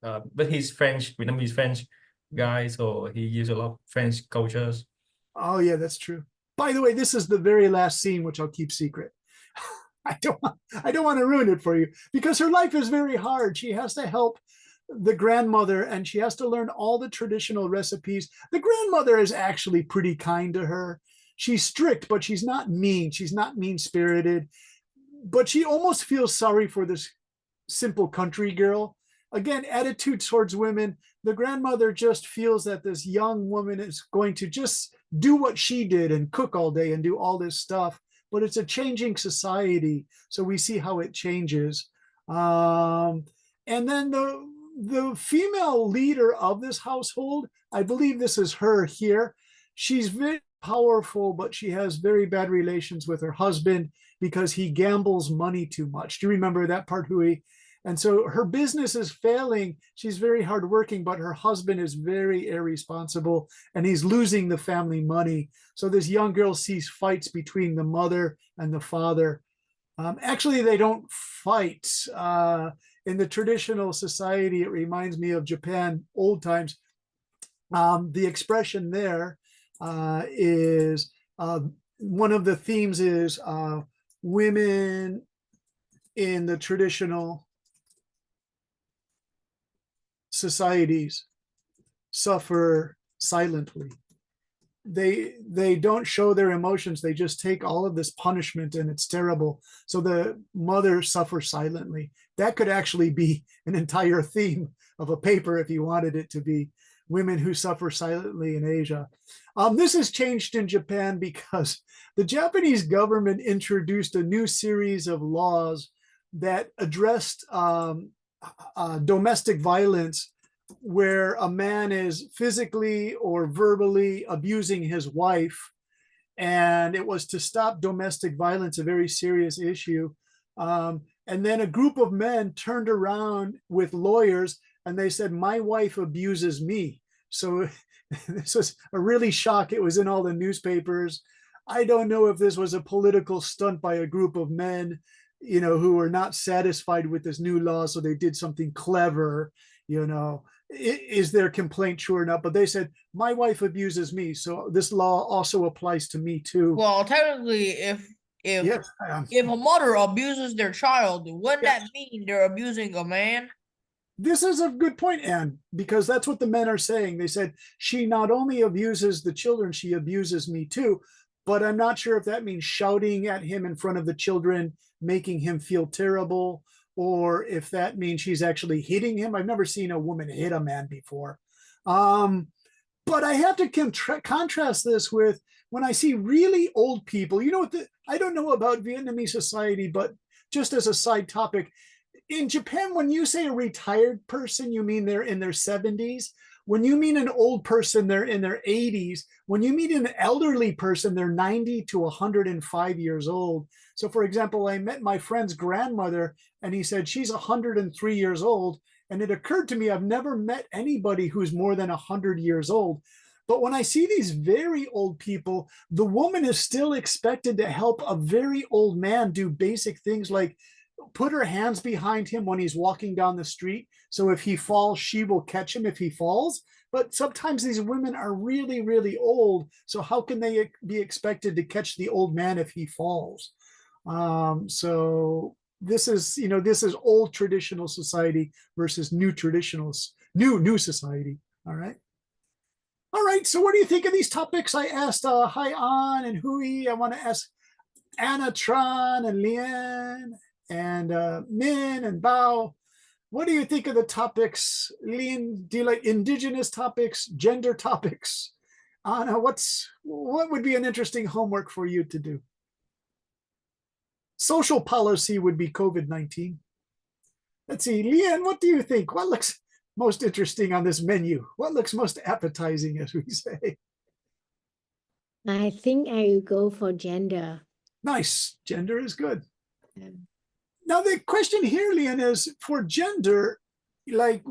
but he's French, Vietnamese French guy, so he uses a lot of French cultures. Oh yeah, that's true. By the way, this is the very last scene, which I'll keep secret. I don't want to ruin it for you because her life is very hard. She has to help the grandmother and she has to learn all the traditional recipes. The grandmother is actually pretty kind to her. She's strict, but she's not mean. She's not mean-spirited, but she almost feels sorry for this simple country girl. Again, attitude towards women. The grandmother just feels that this young woman is going to just do what she did and cook all day and do all this stuff. But it's a changing society, so we see how it changes. And then the female leader of this household, I believe this is her here. She's very powerful, but she has very bad relations with her husband because he gambles money too much. Do you remember that part, Hui? And so her business is failing. She's very hardworking, but her husband is very irresponsible and he's losing the family money. So this young girl sees fights between the mother and the father. Actually, they don't fight. In the traditional society, it reminds me of Japan, old times. The expression there is one of the themes is women in the traditional societies suffer silently. They don't show their emotions. They just take all of this punishment and it's terrible. So the mother suffers silently That could actually be an entire theme of a paper if you wanted it to be, women who suffer silently in Asia. This has changed in Japan because the Japanese government introduced a new series of laws that addressed domestic violence, where a man is physically or verbally abusing his wife. And it was to stop domestic violence, a very serious issue. And then a group of men turned around with lawyers and they said, my wife abuses me. So this was a really shock. It was in all the newspapers. I don't know if this was a political stunt by a group of men, who were not satisfied with this new law. So they did something clever, is their complaint true or not? But they said, my wife abuses me. So this law also applies to me too. Well, technically, if Yes, if a mother abuses their child, wouldn't Yes. that mean they're abusing a man? this is a good point, Anne, because that's what the men are saying. They said, she not only abuses the children, she abuses me too. But I'm not sure if that means shouting at him in front of the children, making him feel terrible, or if that means she's actually hitting him. I've never seen a woman hit a man before. But I have to contrast this with when I see really old people. I don't know about Vietnamese society, but just as a side topic, in Japan, when you say a retired person, you mean they're in their 70s. When you mean an old person, they're in their 80s. When you mean an elderly person, they're 90 to 105 years old. So, for example, I met my friend's grandmother, and he said she's 103 years old. And it occurred to me, I've never met anybody who's more than 100 years old. But when I see these very old people, the woman is still expected to help a very old man do basic things like put her hands behind him when he's walking down the street. So if he falls, she will catch him if he falls. But sometimes these women are really, really old. So how can they be expected to catch the old man if he falls? So this is old traditional society versus new new society. All right. All right. So what do you think of these topics? I asked Hai An and Hui. I want to ask Anna Tran and Lian and Min and Bao. What do you think of the topics? Lian, do you like indigenous topics, gender topics? Anna, what would be an interesting homework for you to do? Social policy would be COVID-19. Let's see, Lian, what do you think? What looks most interesting on this menu? What looks most appetizing, as we say? I think I will go for gender. Nice, gender is good. Yeah. Now the question here, Lian, is for gender, like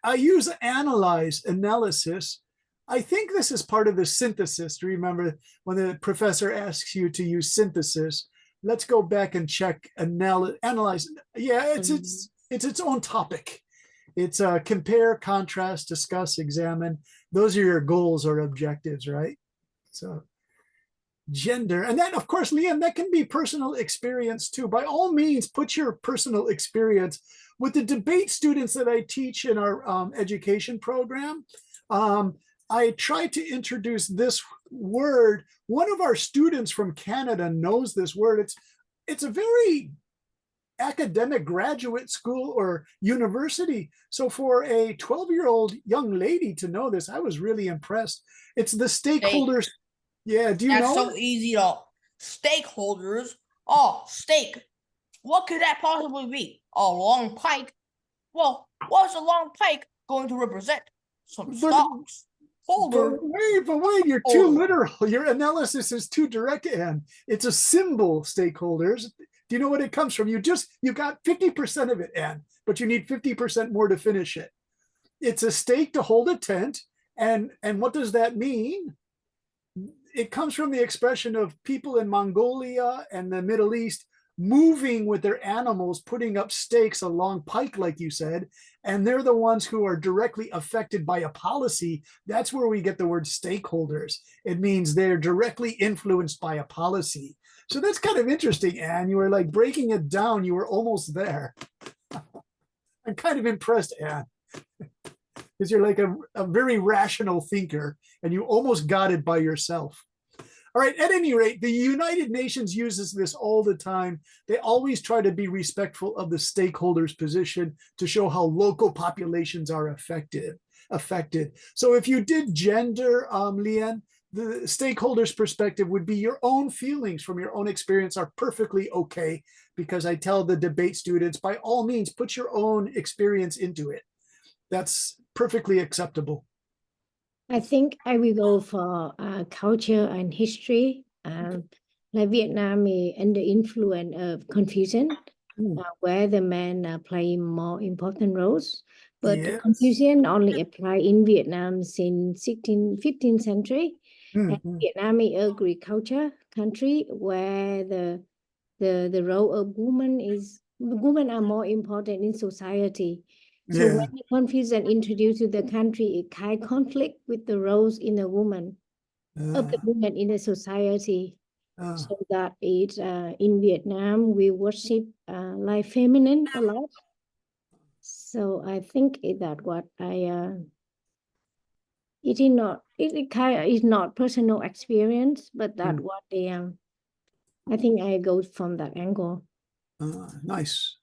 I use analysis. I think this is part of the synthesis. Remember when the professor asks you to use synthesis, let's go back and check, analyze. Yeah, it's its own topic. It's compare, contrast, discuss, examine. Those are your goals or objectives, right? So gender. And then, of course, Liam, that can be personal experience too. By all means, put your personal experience with the debate students that I teach in our education program. I try to introduce this word. One of our students from Canada knows this word. It's a very academic graduate school or university. So for a 12-year-old young lady to know this, I was really impressed. It's the stakeholders. Yeah, do you know? That's so easy to stakeholders. Oh, steak. What could that possibly be? A long pike? Well, what's a long pike going to represent? Some stocks. Holder. But wait, you're too literal. Your analysis is too direct, Anne. It's a symbol, stakeholders. Do you know what it comes from? You got 50% of it, Anne, but you need 50% more to finish it. It's a stake to hold a tent. And what does that mean? It comes from the expression of people in Mongolia and the Middle East moving with their animals, putting up stakes along pike, like you said, and they're the ones who are directly affected by a policy. That's where we get the word stakeholders. It means they're directly influenced by a policy. So that's kind of interesting, Anne. You were like breaking it down. You were almost there. I'm kind of impressed, Anne, because you're like a very rational thinker and you almost got it by yourself. All right, at any rate, the United Nations uses this all the time. They always try to be respectful of the stakeholders' position to show how local populations are affected. So if you did gender, Lian, the stakeholders' perspective would be your own feelings from your own experience are perfectly okay, because I tell the debate students, by all means, put your own experience into it. That's perfectly acceptable. I think I will go for culture and history. Like Vietnam is under influence of Confucian, where the men play more important roles. But Yes. Confucian only apply in Vietnam since 15th century. And Vietnam is agriculture country where the role of women are more important in society. So Yeah. when the Confucian introduced to the country, it kind of conflict with the roles in the woman of the woman in the society. So that is in Vietnam we worship like feminine a lot. So I think that what it is not it kind of is not personal experience, but that what they I think I go from that angle. Nice.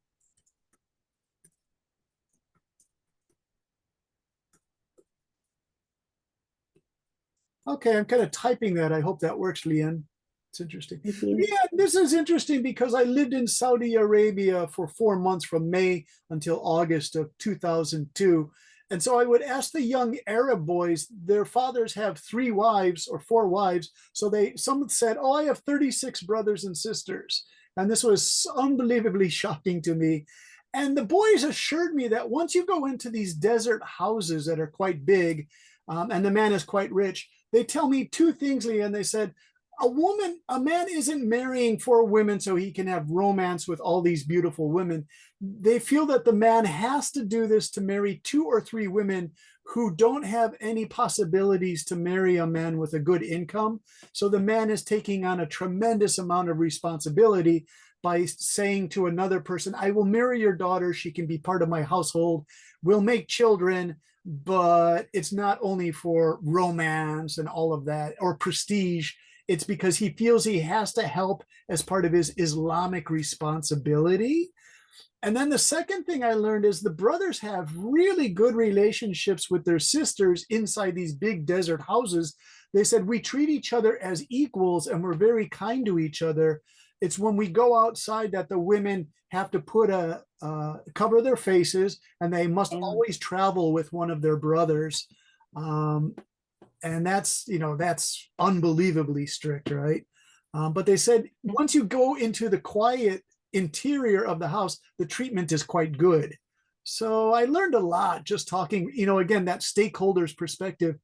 Okay, I'm kind of typing that. I hope that works, Lian. It's interesting. Yeah, this is interesting because I lived in Saudi Arabia for 4 months from May until August of 2002. And so I would ask the young Arab boys, their fathers have 3 wives or 4 wives. So some said, oh, I have 36 brothers and sisters. And this was unbelievably shocking to me. And the boys assured me that once you go into these desert houses that are quite big, and the man is quite rich, they tell me 2 things, Leah. They said, a man isn't marrying 4 women so he can have romance with all these beautiful women. They feel that the man has to do this to marry 2 or 3 women who don't have any possibilities to marry a man with a good income. So the man is taking on a tremendous amount of responsibility by saying to another person, I will marry your daughter. She can be part of my household. We'll make children, but it's not only for romance and all of that or prestige. It's because he feels he has to help as part of his Islamic responsibility. And then the second thing I learned is the brothers have really good relationships with their sisters inside these big desert houses. They said, we treat each other as equals and we're very kind to each other. It's when we go outside that the women have to put cover their faces, and they must always travel with one of their brothers. And that's unbelievably strict, right? But they said once you go into the quiet interior of the house, the treatment is quite good. So I learned a lot just talking, again, that stakeholders perspective.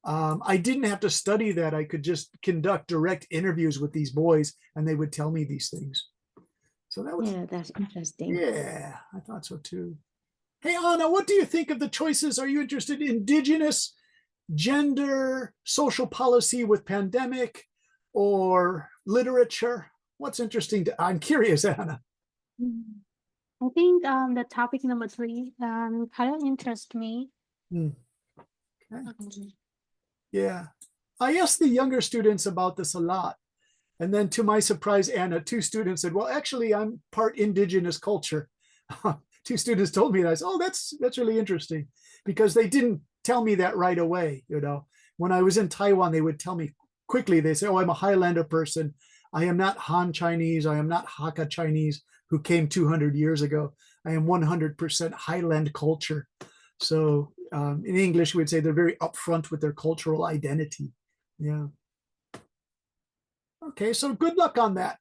I didn't have to study that. I could just conduct direct interviews with these boys and they would tell me these things. So that's interesting. Yeah, I thought so too. Hey, Anna, what do you think of the choices? Are you interested in indigenous, gender, social policy with pandemic, or literature? What's interesting I'm curious, Anna. I think the topic number 3 kind of interests me. Okay. Yeah, I asked the younger students about this a lot. And then to my surprise, Anna, 2 students said, well, actually, I'm part indigenous culture. 2 students told me that. I said, oh, that's really interesting, because they didn't tell me that right away. When I was in Taiwan, they would tell me quickly. They say, oh, I'm a Highlander person. I am not Han Chinese. I am not Hakka Chinese who came 200 years ago. I am 100% Highland culture. So in English, we'd say they're very upfront with their cultural identity. Yeah. Okay, so good luck on that.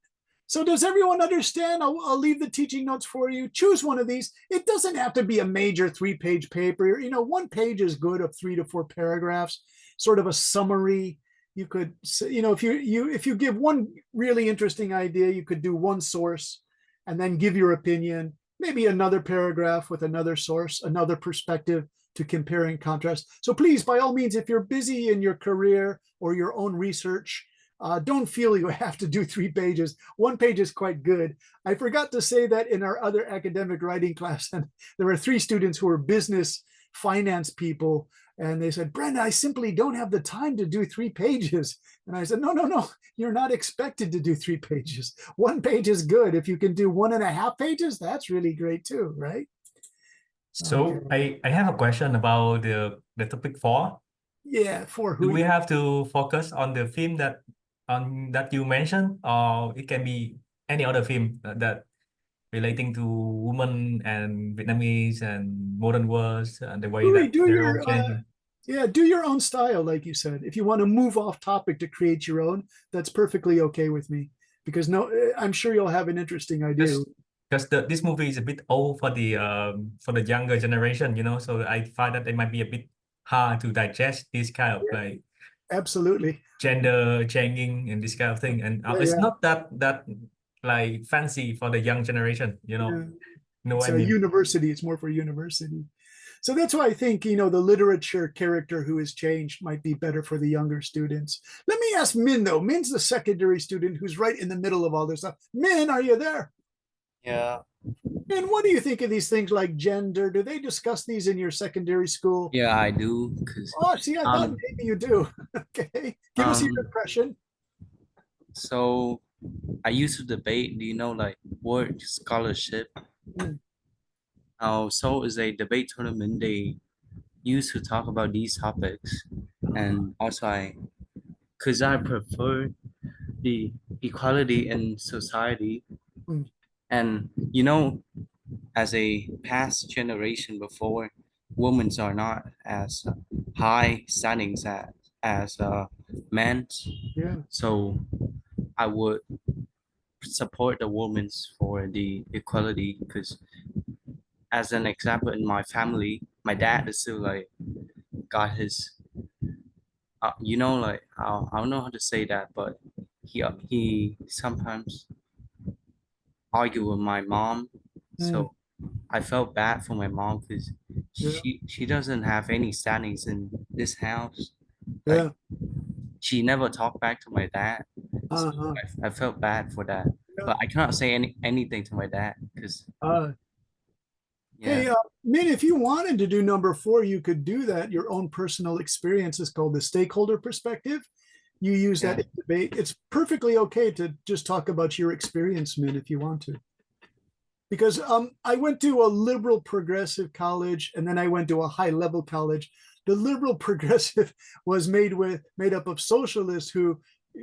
So does everyone understand? I'll leave the teaching notes for you. Choose one of these. It doesn't have to be a major 3-page paper. 1 page is good, of 3 to 4 paragraphs, sort of a summary. You could, if you give one really interesting idea, you could do 1 source and then give your opinion, maybe another paragraph with another source, another perspective to compare and contrast. So please, by all means, if you're busy in your career or your own research, don't feel you have to do 3 pages. 1 page is quite good. I forgot to say that in our other academic writing class, and there were 3 students who were business finance people, And they said, Brenda, I simply don't have the time to do 3 pages. And I said, no, you're not expected to do 3 pages. 1 page is good. If you can do 1.5 pages, that's really great too, right? So I have a question about the topic 4. Yeah, for Do who? we have to focus on the film that you mentioned, or it can be any other film that relating to women and Vietnamese and modern words and the way Louis, that do they're all your changing? yeah, do your own style, like you said. If you want to move off topic to create your own, that's perfectly okay with me. Because I'm sure you'll have an interesting idea. Because this movie is a bit old for the younger generation, you know, so I find that it might be a bit hard to digest this kind of like Absolutely. gender changing and this kind of thing, and it's Yeah. not that like fancy for the young generation, you know. Yeah. Know It's what I a mean? university. It's more for university. So that's why I think, the literature character who has changed might be better for the younger students. Let me ask Min, though. Min's the secondary student who's right in the middle of all this stuff. Min, are you there? Yeah, Min, what do you think of these things like gender? Do they discuss these in your secondary school? yeah, I do. Cause Oh, see, I thought um maybe you do. Okay. Give us your impression. so I used to debate, do you know, like word scholarship? Mm. So it's a debate tournament. They used to talk about these topics, and also cause I prefer the equality in society, Mm. and as a past generation before, women are not as high standings as men. Yeah. So I would support the women for the equality, because as an example, in my family, my dad is still like got his like I don't know how to say that, but he sometimes argue with my mom. So I felt bad for my mom, because Yeah. she doesn't have any standings in this house. Like Yeah. she never talked back to my dad. So Uh-huh. I felt bad for that. Yeah. But I cannot say anything to my dad, because Hey, Min, if you wanted to do number 4, you could do that. Your own personal experience is called the stakeholder perspective. You use that in debate. It's perfectly okay to just talk about your experience, Min, if you want to. Because I went to a liberal progressive college, and then I went to a high level college. The liberal progressive was made up of socialists who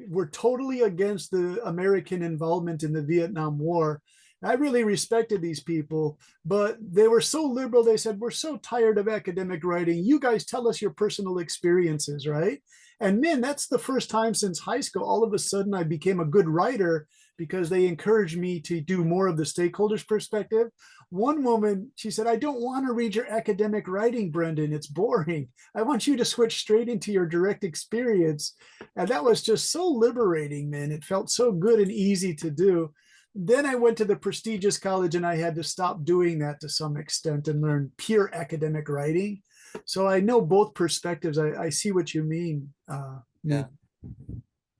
were totally against the American involvement in the Vietnam War. I really respected these people, but they were so liberal. They said, we're so tired of academic writing. You guys tell us your personal experiences, right? And man, that's the first time since high school, all of a sudden I became a good writer, because they encouraged me to do more of the stakeholders perspective. One woman, she said, I don't want to read your academic writing, Brendan. It's boring. I want you to switch straight into your direct experience. And that was just so liberating, man. It felt so good and easy to do. Then I went to the prestigious college, and I had to stop doing that to some extent and learn pure academic writing. So I know both perspectives. I see what you mean. yeah.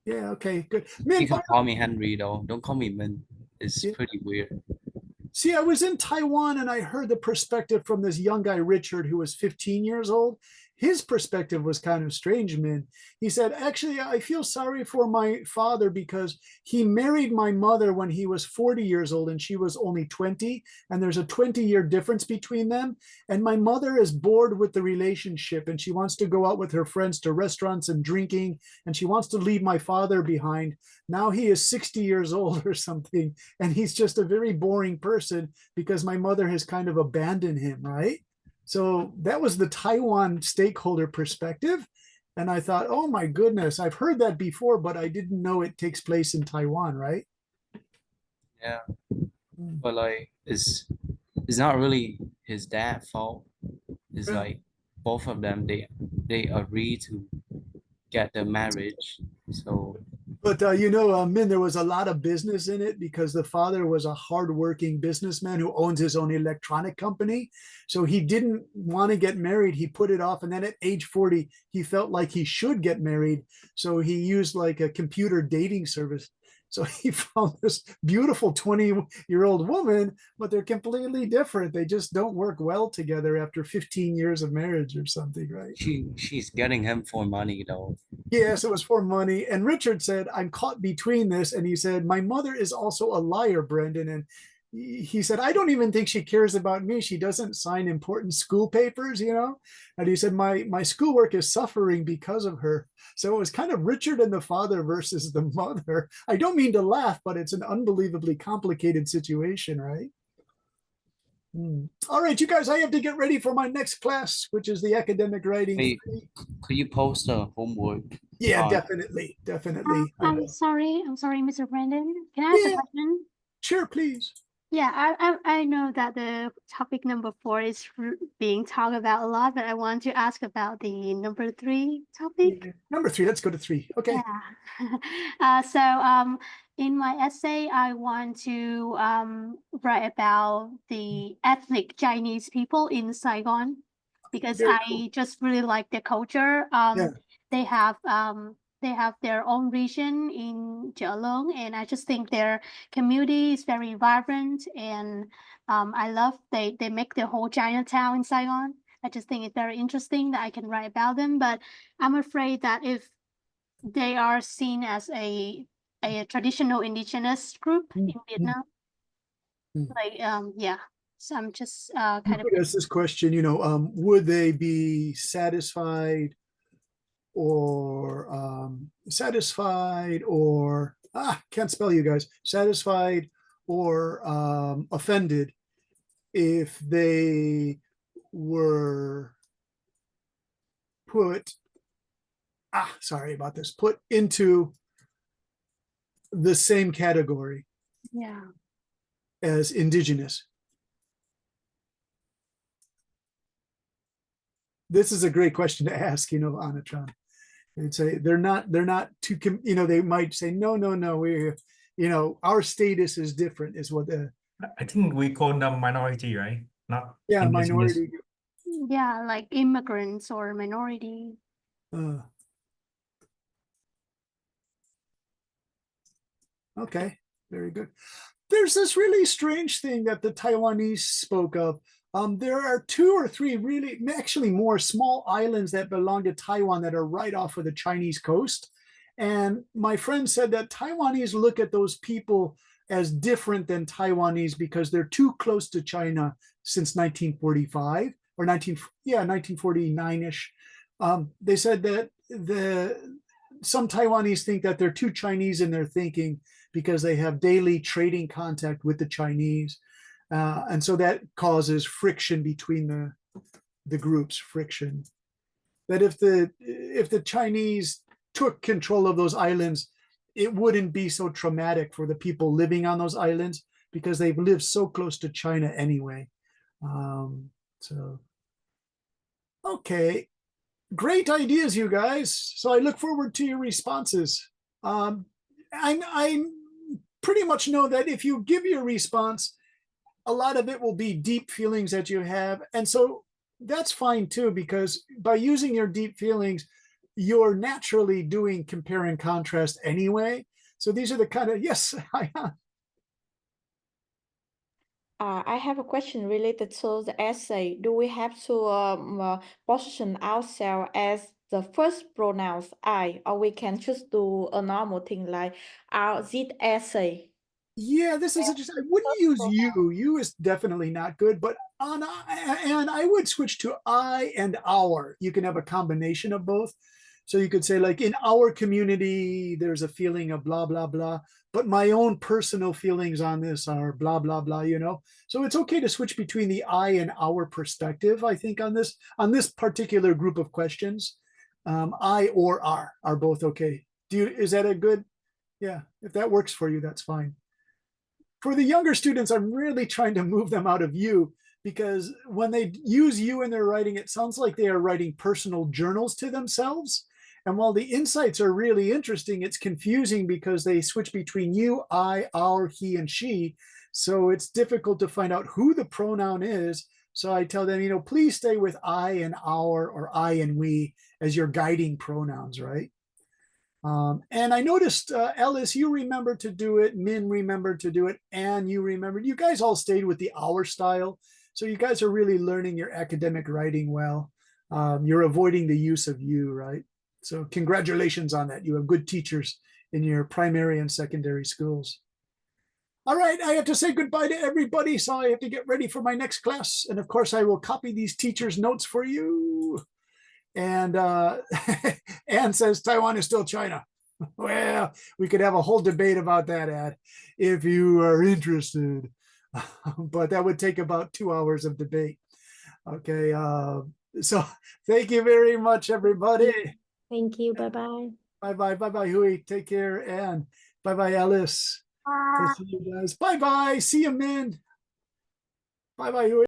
Yeah, okay, good. Man, You can call me Henry though. Don't call me Min. It's Yeah. pretty weird. See, I was in Taiwan, and I heard the perspective from this young guy, Richard, who was 15 years old. His perspective was kind of strange, man. He said, actually, I feel sorry for my father, because he married my mother when he was 40 years old and she was only 20. And there's a 20-year difference between them. And my mother is bored with the relationship, and she wants to go out with her friends to restaurants and drinking. And she wants to leave my father behind. Now he is 60 years old or something. And he's just a very boring person, because my mother has kind of abandoned him, right? So that was the Taiwan stakeholder perspective. And I thought, oh my goodness, I've heard that before, but I didn't know it takes place in Taiwan, right? Yeah. But like it's not really his dad's fault. It's like both of them, they agree to get the marriage. So But Min, there was a lot of business in it, because the father was a hardworking businessman who owns his own electronic company. So he didn't want to get married. He put it off. And then at age 40, he felt like he should get married. So he used like a computer dating service. So he found this beautiful 20-year-old woman, but they're completely different. They just don't work well together after 15 years of marriage or something, right? She's getting him for money though. Yes, it was for money. And Richard said, I'm caught between this. And he said, my mother is also a liar, Brendan. And he said, I don't even think she cares about me. She doesn't sign important school papers, you know? And he said, my schoolwork is suffering because of her. So it was kind of Richard and the father versus the mother. I don't mean to laugh, but it's an unbelievably complicated situation, right? All right, you guys, I have to get ready for my next class, which is the academic writing. Wait, could you post the homework? Yeah, definitely. I'm sorry, Mr. Brandon. Can I ask a question? Sure, please. Yeah, I know that the topic number 4 is being talked about a lot, but I want to ask about the number 3 topic. Number 3, let's go to 3. Okay. Yeah. In my essay, I want to write about the ethnic Chinese people in Saigon because Very I cool. just really like their culture. Yeah. They have their own region in Jialong, and I just think their community is very vibrant, and I love they make the whole Chinatown in Saigon. I just think it's very interesting that I can write about them, but I'm afraid that if they are seen as a traditional indigenous group in Vietnam, like yeah. So I'm just kind of ask this question, you know, would they be satisfied or can't spell, you guys, satisfied or offended if they were put sorry about this, put into the same category as indigenous? This is a great question to ask, you know, Anatran. They'd say they're not too, you know, they might say, no, we're, you know, our status is different, is what the, I think we call them minority, right? Not yeah, indigenous. minority. Yeah, like immigrants or minority. Okay, very good. There's this really strange thing that the Taiwanese spoke of. There are 2 or 3 really, actually more small islands that belong to Taiwan that are right off of the Chinese coast. And my friend said that Taiwanese look at those people as different than Taiwanese because they're too close to China since 1945 or 1949-ish. They said that some Taiwanese think that they're too Chinese in their thinking because they have daily trading contact with the Chinese. And so that causes friction between the groups, friction. That if the Chinese took control of those islands, it wouldn't be so traumatic for the people living on those islands because they've lived so close to China anyway. So, okay, great ideas, you guys. So I look forward to your responses. I pretty much know that if you give your response, a lot of it will be deep feelings that you have. And so that's fine too, because by using your deep feelings, you're naturally doing compare and contrast anyway. So these are the kind of, yes, I have a question related to the essay. Do we have to position ourselves as the first pronouns I, or we can just do a normal thing like our this essay? Yeah, this is interesting. I wouldn't use you. You is definitely not good, but and I would switch to I and our. You can have a combination of both. So you could say, like, in our community, there's a feeling of blah, blah, blah, but my own personal feelings on this are blah, blah, blah, you know? So it's okay to switch between the I and our perspective, I think, on this particular group of questions. I or are both okay. Is that a good, yeah, if that works for you, that's fine. For the younger students, I'm really trying to move them out of you, because when they use you in their writing, it sounds like they are writing personal journals to themselves. And while the insights are really interesting, it's confusing because they switch between you, I, our, he, and she. So it's difficult to find out who the pronoun is. So I tell them, you know, please stay with I and our or I and we as your guiding pronouns, right? And I noticed, Ellis, you remembered to do it, Min remembered to do it, and you remembered. You guys all stayed with the hour style. So you guys are really learning your academic writing well. You're avoiding the use of you, right? So congratulations on that. You have good teachers in your primary and secondary schools. All right, I have to say goodbye to everybody, so I have to get ready for my next class. And of course, I will copy these teachers' notes for you. And Anne says Taiwan is still China. Well, we could have a whole debate about that, Ad, if you are interested. But that would take about 2 hours of debate. Okay, so thank you very much, everybody. Thank you. Bye-bye. Bye-bye, bye-bye, Hui. Take care, and bye-bye, Alice. Bye. See you guys. Bye-bye. See you, Min. Bye-bye, Hui.